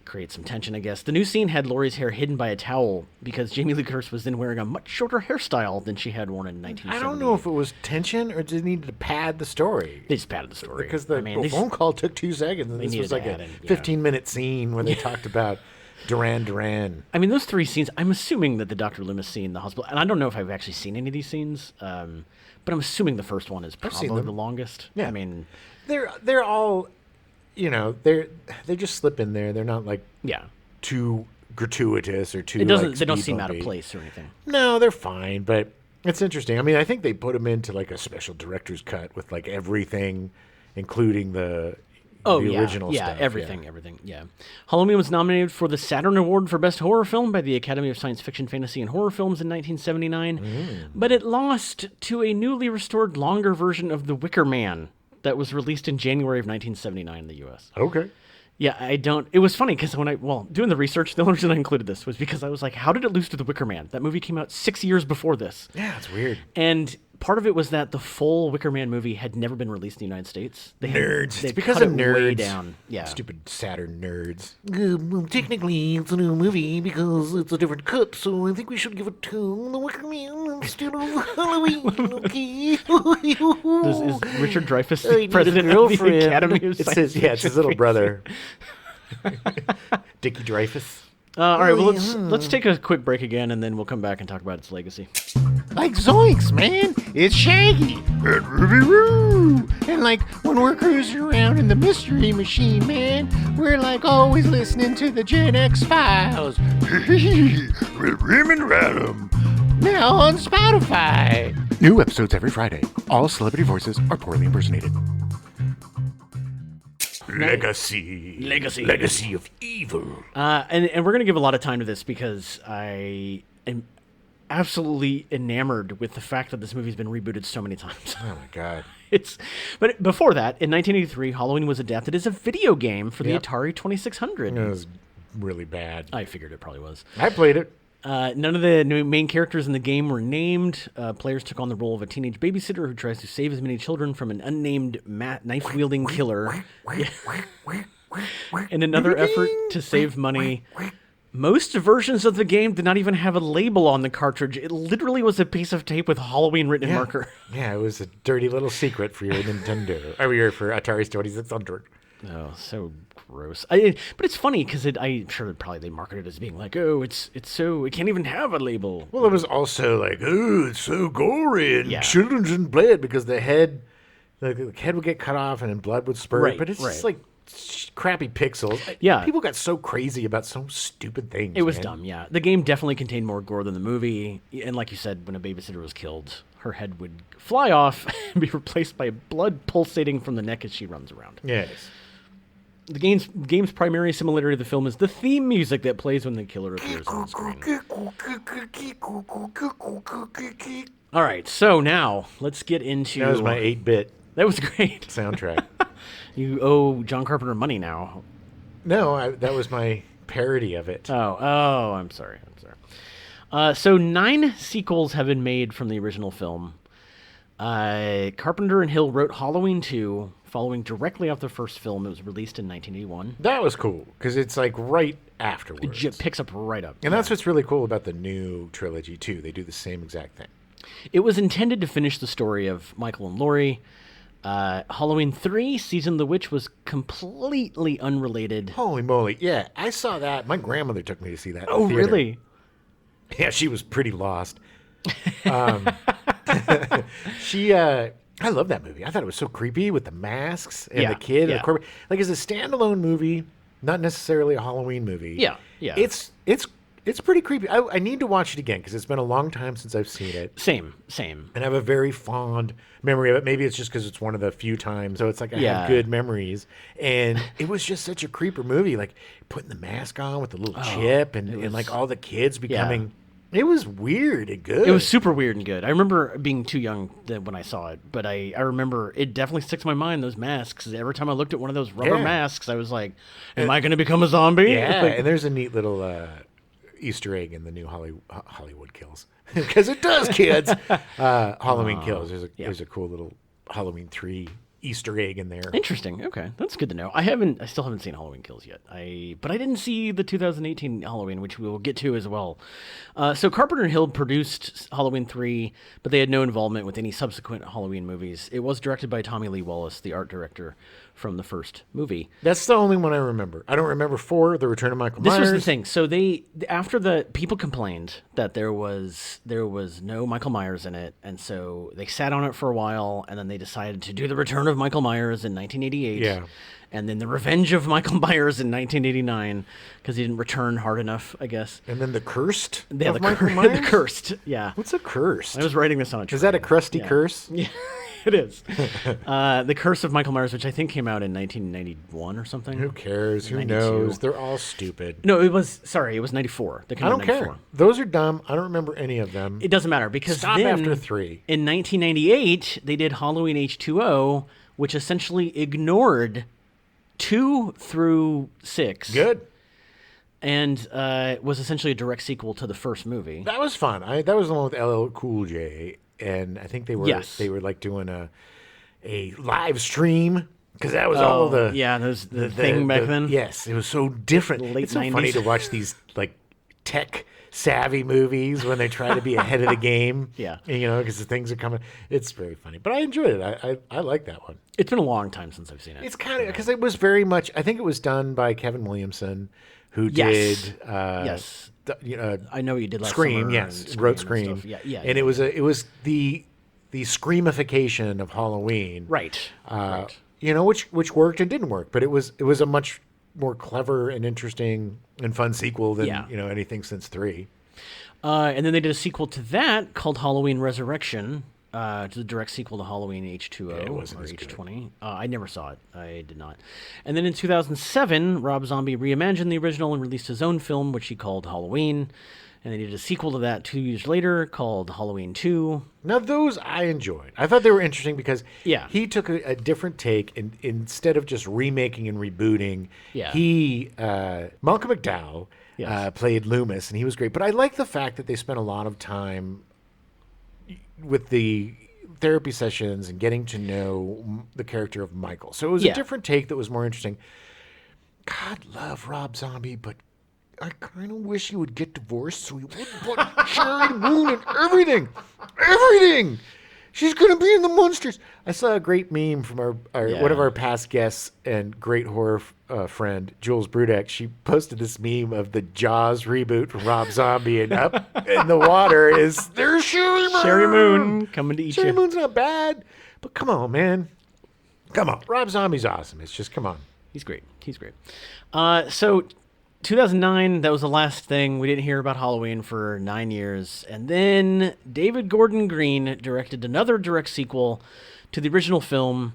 Creates some tension, I guess. The new scene had Laurie's hair hidden by a towel because Jamie Lee Curtis was then wearing a much shorter hairstyle than she had worn in 1970. I don't know if it was tension or just needed to pad the story. They just padded the story. Because the they phone call took 2 seconds, and this needed was like to a add in, yeah. 15-minute scene where they talked about Duran. I mean, those 3 scenes, I'm assuming that the Dr. Loomis scene, the hospital, and I don't know if I've actually seen any of these scenes, but I'm assuming the first one is seen probably them. the longest. Yeah. I mean, They're all, you know, they just slip in there. They're not like yeah. too gratuitous or too. It doesn't. like, They don't speed seem out of bumpy. place or anything. No, they're fine, but it's interesting. I mean, I think they put them into like a special director's cut with like everything, including the original stuff. Everything. Yeah. Halloween was nominated for the Saturn Award for Best Horror Film by the Academy of Science Fiction, Fantasy, and Horror Films in 1979, but it lost to a newly restored, longer version of The Wicker Man that was released in January of 1979 in the U.S. Okay. Yeah, I don't. It was funny because doing the research, the only reason I included this was because I was like, how did it lose to The Wicker Man? That movie came out 6 years before this. Yeah, it's weird. And part of it was that the full Wicker Man movie had never been released in the United States. Nerds. They It's because cut of it way nerds. down. Yeah. Stupid Saturn nerds. Well, technically, it's a new movie because it's a different cut, so I think we should give it to The Wicker Man instead of Halloween, okay? Is Richard Dreyfuss I the need a president of the girlfriend. Academy of It's Science his, it's his little Fiction? brother, Dickie Dreyfus. All right, well, let's take a quick break again, and then we'll come back and talk about its legacy. Like zoinks, man! It's Shaggy! And Ruby-Roo! And like when we're cruising around in the Mystery Machine, man, we're like always listening to the Gen X Files. With Raymond Radham. Now on Spotify. New episodes every Friday. All celebrity voices are poorly impersonated. Legacy. Legacy of evil. And we're going to give a lot of time to this because I am absolutely enamored with the fact that this movie's been rebooted so many times. Oh my god. But before that, in 1983, Halloween was adapted as a video game for the Yep. Atari 2600. It was really bad. I figured it probably was. I played it. None of the main characters in the game were named. Players took on the role of a teenage babysitter who tries to save as many children from an unnamed knife-wielding killer. Yeah. In another effort to save money, most versions of the game did not even have a label on the cartridge. It literally was a piece of tape with Halloween written in marker. Yeah, it was a dirty little secret for your Nintendo. For Atari 2600. Oh, so gross. But it's funny because I'm sure probably they marketed it as being like, oh, it can't even have a label. Well, it was also like, oh, it's so gory, and Yeah. children shouldn't play it because the head would get cut off and then blood would spurt. Right, but it's just right. like crappy pixels. Yeah. People got so crazy about so stupid things. It was man. dumb, yeah. The game definitely contained more gore than the movie. And like you said, when a babysitter was killed, her head would fly off and be replaced by blood pulsating from the neck as she runs around. Yes. The game's primary similarity to the film is the theme music that plays when the killer appears on screen. All right, so now let's get into... That was my 8-bit That was great. soundtrack. You owe John Carpenter money now. No, that was my parody of it. Oh, I'm sorry. So 9 sequels have been made from the original film. Carpenter and Hill wrote Halloween 2, following directly off the first film. It was released in 1981. That was cool because it's like right afterwards. It picks up right up. And that's what's really cool about the new trilogy, too. They do the same exact thing. It was intended to finish the story of Michael and Laurie. Halloween 3, Season of the Witch, was completely unrelated. Holy moly. Yeah, I saw that. My grandmother took me to see that in Oh, the theater. really? Yeah, she was pretty lost. I love that movie. I thought it was so creepy with the masks and Yeah, the kid and yeah. the corporate. Like, as a standalone movie, not necessarily a Halloween movie. Yeah. It's pretty creepy. I need to watch it again because it's been a long time since I've seen it. Same. And I have a very fond memory of it. Maybe it's just because it's one of the few times. So it's like I Yeah. have good memories. And it was just such a creeper movie. Like putting the mask on with the little chip and like all the kids becoming. It was weird and good. It was super weird and good. I remember being too young when I saw it, but I remember it definitely sticks in my mind, those masks. Every time I looked at one of those rubber Yeah. masks, I was like, am I going to become a zombie? Yeah. Like, And there's a neat little Easter egg in the new Hollywood Kills. Because it does, kids. Halloween Kills. There's a cool little Halloween 3 Easter egg in there. Interesting. Okay, that's good to know. I still haven't seen Halloween Kills yet. But I didn't see the 2018 Halloween, which we will get to as well. So Carpenter and Hill produced Halloween 3, but they had no involvement with any subsequent Halloween movies. It was directed by Tommy Lee Wallace, the art director from the first movie. That's the only one I remember. I don't remember 4, The Return of Michael This Myers. was the thing. So after the people complained that there was no Michael Myers in it, and so they sat on it for a while, and then they decided to do the Return of Michael Myers in 1988. Yeah. And then the Revenge of Michael Myers in 1989 because he didn't return hard enough, I guess. And then The Cursed Yeah, of Michael the Myers? Cursed. Yeah. What's a Cursed? I was writing this on a train. Is that a crusty Yeah. curse? Yeah, it is. The Curse of Michael Myers, which I think came out in 1991 or something. Who cares? Who 92. knows? They're all stupid. No, it was 94. They came I out don't in care. 94. Those are dumb. I don't remember any of them. It doesn't matter because Stop then, after 3. in 1998, they did Halloween H2O, which essentially ignored 2 through 6. Good. And was essentially a direct sequel to the first movie. That was fun. That was the one with LL Cool J, and I think they were Yes. like doing a live stream because that was all the yeah, that was the thing back then. Yes, it was so different. Late It's so funny 90s. to watch these like tech savvy movies when they try to be ahead of the game. Yeah. Because the things are coming. It's very funny, but I enjoyed it. I like that one. It's been a long time since I've seen it. It's kind of because it was very much. I think it was done by Kevin Williamson, who Yes. did Yes. I know what you did last Scream. summer. Yes, and wrote and Scream. stuff. Yeah. And it was the screamification of Halloween. Right. Right. Which worked and didn't work, but it was a much more clever and interesting and fun sequel than Yeah. anything since 3. And then they did a sequel to that called Halloween Resurrection, to the direct sequel to Halloween H2O it wasn't or as good. H20. I never saw it. I did not. And then in 2007, Rob Zombie reimagined the original and released his own film, which he called Halloween. And they did a sequel to that 2 years later called Halloween 2. Now, those I enjoyed. I thought they were interesting because Yeah. he took a different take. And instead of just remaking and rebooting, Yeah. he, Malcolm McDowell, Yes. played Loomis, and he was great. But I like the fact that they spent a lot of time with the therapy sessions and getting to know the character of Michael. So it was Yeah. a different take that was more interesting. God love Rob Zombie, but I kind of wish he would get divorced so he would put Sherry Moon in everything. Everything! She's going to be in the Monsters. I saw a great meme from one of our past guests and great horror friend, Jules Brudeck. She posted this meme of the Jaws reboot from Rob Zombie, and up in the water is, there's Sherry Moon! Sherry Moon coming to eat Sherry you. Moon's not bad, but come on, man. Come on. Rob Zombie's awesome. It's just, come on. He's great. He's great. So 2009, that was the last thing. We didn't hear about Halloween for 9 years. And then David Gordon Green directed another direct sequel to the original film,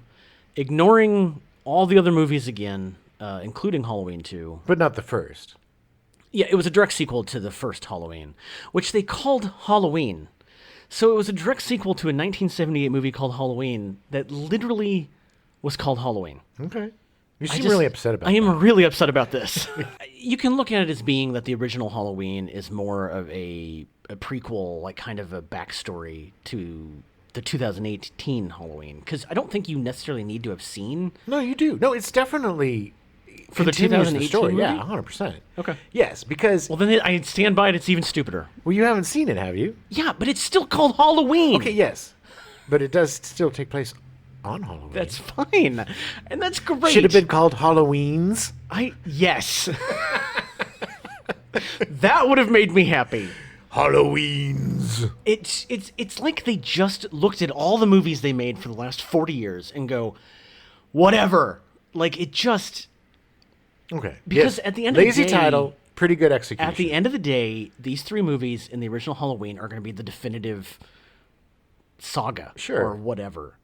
ignoring all the other movies again, including Halloween 2. But not the first. Yeah, it was a direct sequel to the first Halloween, which they called Halloween. So it was a direct sequel to a 1978 movie called Halloween that literally was called Halloween. Okay. You seem really upset about I am that. really upset about this. You can look at it as being that the original Halloween is more of a prequel, like kind of a backstory to the 2018 Halloween. Because I don't think you necessarily need to have seen No, you do. No, it's definitely for the continues 2018 story. movie. Yeah, 100%. Okay. Yes, because Well, then I stand by it. It's even stupider. you haven't seen it, have you? Yeah, but it's still called Halloween. Okay, yes, but it does still take place on Halloween. That's fine, and that's great. Should have been called Halloweens. Yes. That would have made me happy. Halloweens. It's like they just looked at all the movies they made for the last 40 years and go, whatever. Like it just Okay. Because yes. at the end of the lazy day- title, pretty good execution. at the end of the day, these three movies in the original Halloween are going to be the definitive saga Sure. or whatever.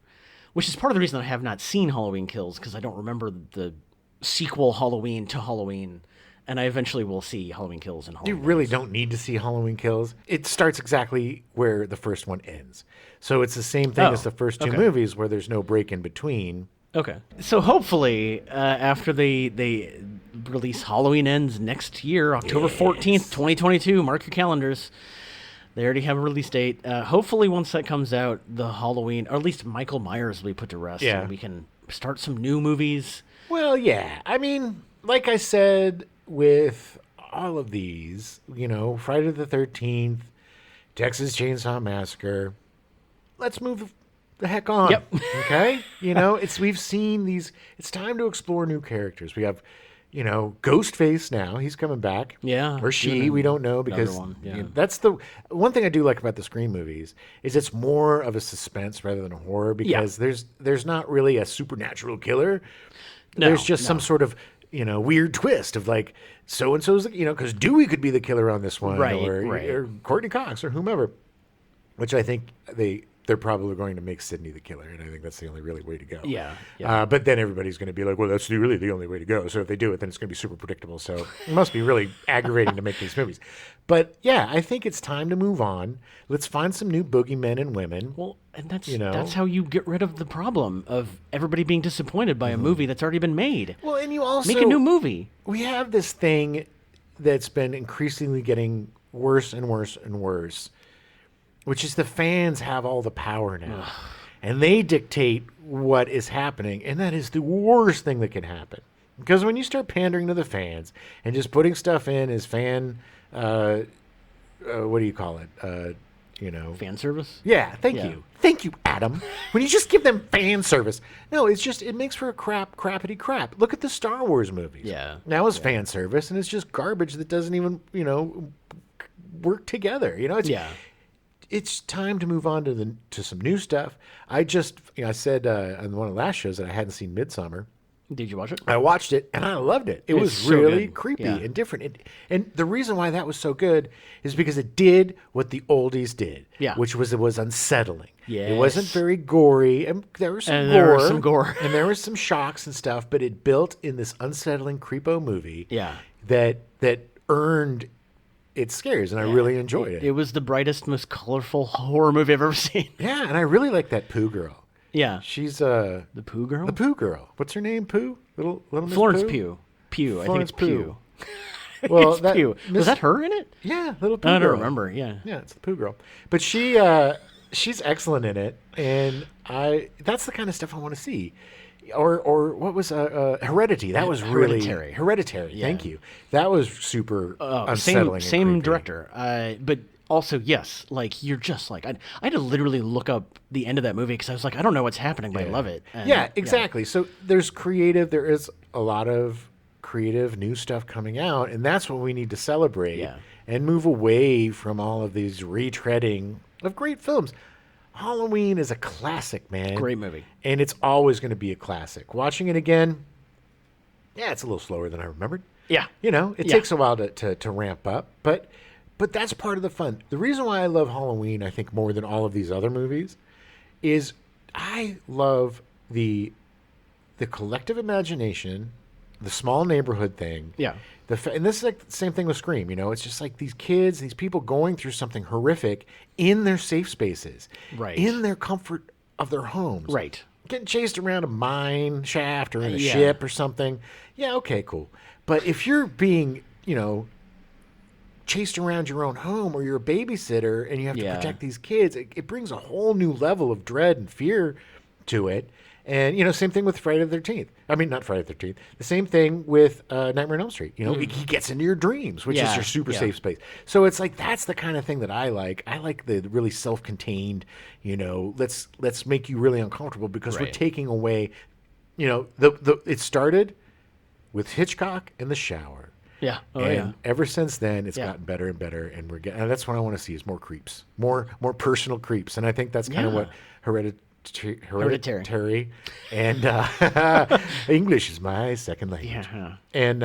Which is part of the reason I have not seen Halloween Kills, because I don't remember the sequel Halloween to Halloween, and I eventually will see Halloween Kills and You Halloween. really don't need to see Halloween Kills. It starts exactly where the first one ends. So it's the same thing Oh, as the first two okay. movies where there's no break in between. Okay. So hopefully, after they release Halloween Ends next year, October 14th, 2022, mark your calendars. They already have a release date. Hopefully, once that comes out, the Halloween, or at least Michael Myers will be put to rest. Yeah. And we can start some new movies. Well, yeah. I mean, like I said, with all of these, Friday the 13th, Texas Chainsaw Massacre, let's move the heck on. Yep. Okay? We've seen these. It's time to explore new characters. We have, Ghostface now. He's coming back. Yeah, Or she. doing We don't know because one, yeah. that's the one thing I do like about the Scream movies is it's more of a suspense rather than a horror because there's not really a supernatural killer. No, There's just some no. sort of weird twist of like so and so's because Dewey could be the killer on this one, Right, or, right. or Courtney Cox or whomever, which I think they're probably going to make Sydney the killer, and I think that's the only really way to go. Yeah. But then everybody's going to be like, well, that's really the only way to go. So if they do it, then it's going to be super predictable. So it must be really aggravating to make these movies. But yeah, I think it's time to move on. Let's find some new boogeymen and women. Well, and that's You know? that's how you get rid of the problem of everybody being disappointed by a movie that's already been made. Well, and you also Make a new movie. we have this thing that's been increasingly getting worse and worse and worse, which is the fans have all the power now. And they dictate what is happening, and that is the worst thing that can happen. Because when you start pandering to the fans and just putting stuff in as fan, what do you call it? Fan service? Yeah, thank Yeah. you. Thank you, Adam. When you just give them fan service. No, it makes for a crappity crap. Look at the Star Wars movies. Yeah. Now it's fan service, and it's just garbage that doesn't even, work together. It's time to move on to some new stuff. I just, I said on one of the last shows that I hadn't seen Midsummer. Did you watch it? I watched it and I loved it. It was so really good. creepy Yeah. and different. And the reason why that was so good is because it did what the oldies did, Yeah. which was it was unsettling. Yes. It wasn't very gory, and there was some And gore, there was some gore. and there was some shocks and stuff. But it built in this unsettling creepo movie, Yeah. that earned it scares, and I really enjoyed it. It was the brightest, most colorful horror movie I've ever seen. Yeah, and I really like that Pooh girl. Yeah. She's The Pooh girl? the Pooh girl. What's her name? Pooh? Little Miss Florence Pooh? Pugh. I think Florence it's Pugh. Well, It's that Pugh. Miss- Was that her in it? Yeah, little Pooh I don't girl. remember. Yeah. Yeah, it's the Pooh girl. But she's excellent in it, and that's the kind of stuff I want to see. Or what was Heredity? That was really Hereditary. Thank you. That was super unsettling. Same and creepy. director. But also, yes, like you're just like I had to literally look up the end of that movie because I was like, I don't know what's happening, but I love it. And, Yeah, exactly. So there is a lot of creative new stuff coming out, and that's what we need to celebrate and move away from all of these retreading of great films. Halloween is a classic, man. Great movie. And it's always going to be a classic. Watching it again, it's a little slower than I remembered. Yeah. It takes a while to ramp up, but that's part of the fun. The reason why I love Halloween, I think, more than all of these other movies, is I love the collective imagination, the small neighborhood thing. Yeah. And this is like the same thing with Scream. It's just like these kids, these people going through something horrific in their safe spaces, Right. in their comfort of their homes, Right. Getting chased around a mine shaft or in a Yeah. ship or something. Yeah, okay, cool. But if you're being, chased around your own home, or you're a babysitter and you have to protect these kids, it brings a whole new level of dread and fear to it. And, same thing with Friday the 13th. I mean, not Friday the 13th. The same thing with Nightmare on Elm Street. He gets into your dreams, which is your super safe space. So it's like, that's the kind of thing that I like. I like the really self-contained, let's make you really uncomfortable because we're taking away, it started with Hitchcock and The Shower. Yeah. Oh, And ever since then, it's gotten better and better, and and that's what I want to see is more creeps, more personal creeps, and I think that's kind of what Hereditary, and English is my second language, and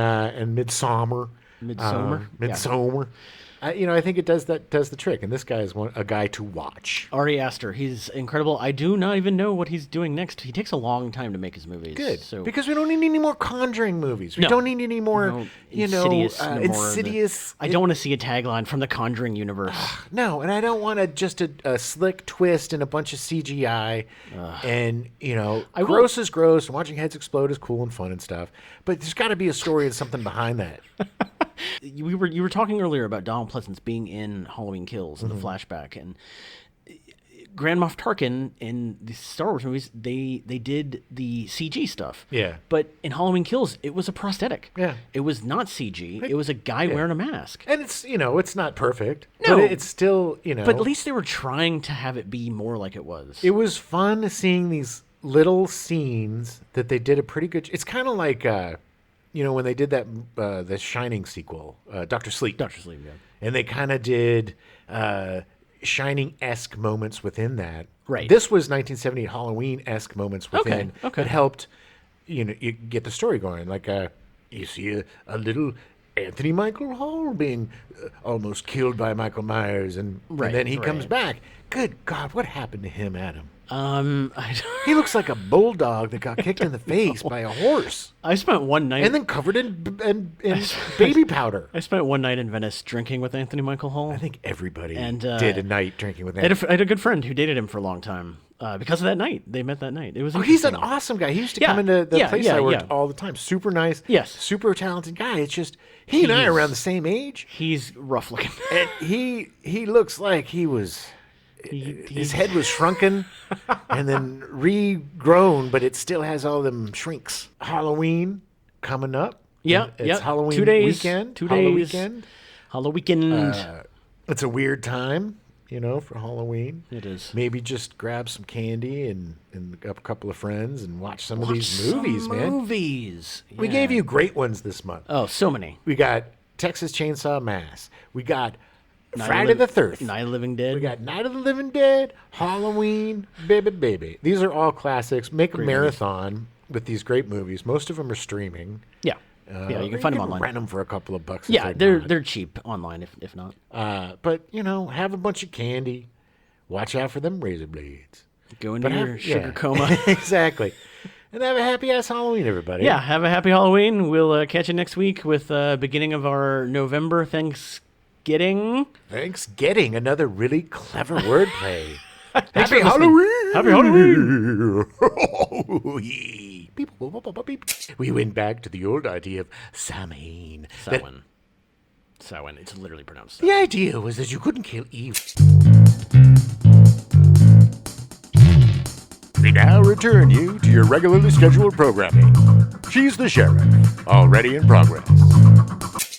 Midsommar. I think it does the trick, and this guy is a guy to watch. Ari Aster, he's incredible. I do not even know what he's doing next. He takes a long time to make his movies. Good, so because we don't need any more Conjuring movies. We don't need any more, Insidious. I don't want to see a tagline from the Conjuring universe. No, and I don't want just a slick twist and a bunch of CGI. And, gross is gross, and watching heads explode is cool and fun and stuff. But there's got to be a story and something behind that. You were talking earlier about Donald Pleasance being in Halloween Kills in the flashback, and Grand Moff Tarkin in the Star Wars movies, they did the CG stuff. Yeah. But in Halloween Kills, it was a prosthetic. Yeah. It was not CG. It was a guy wearing a mask. And it's, it's not perfect. No. But it's still, But at least they were trying to have it be more like it was. It was fun seeing these little scenes that they did a pretty good. It's kind of like, when they did that the Shining sequel, Dr. Sleep. Dr. Sleep, yeah. And they kind of did Shining-esque moments within that. Right. This was 1978 Halloween-esque moments within. Okay. That helped, you get the story going. Like, you see a little Anthony Michael Hall being almost killed by Michael Myers, and then he comes back. Good God, what happened to him, Adam? He looks like a bulldog that got kicked in the face by a horse. I spent one night... And then covered in baby powder. I spent one night in Venice drinking with Anthony Michael Hall. I think everybody did a night drinking with I Anthony. had a good friend who dated him for a long time. Because of that night. They met that night. It was he's an interesting. awesome guy. He used to come into the place I worked all the time. Super nice. Yes. Super talented guy. It's just, he and I are around the same age. He's rough looking. And he looks like he was... His head was shrunken and then regrown, but it still has all them shrinks. Halloween coming up. Yeah, It's Halloween 2 days. weekend. 2 days. Weekend. Halloween. It's a weird time, for Halloween. It is. Maybe just grab some candy and a couple of friends and watch some of these movies, man. Movies. We gave you great ones this month. Oh, so many. We got Texas Chainsaw Mass. We got Friday the 13th. Night of the Living Dead. We got Night of the Living Dead, Halloween, Baby. These are all classics. Make a marathon with these great movies. Most of them are streaming. Yeah. You can find them online. Rent them for a couple of bucks. Yeah, they're cheap online if not. But have a bunch of candy. Watch out for them razor blades. Go into your sugar coma. Exactly. And have a happy ass Halloween, everybody. Yeah, have a happy Halloween. We'll catch you next week with beginning of our November getting. Thanks getting another really clever wordplay. Thanks Happy for listening. Halloween! Happy Halloween! We went back to the old idea of Samhain. Samhain. Samhain. It's literally pronounced. The idea was that you couldn't kill Eve. We now return you to your regularly scheduled programming. She's the Sheriff, already in progress.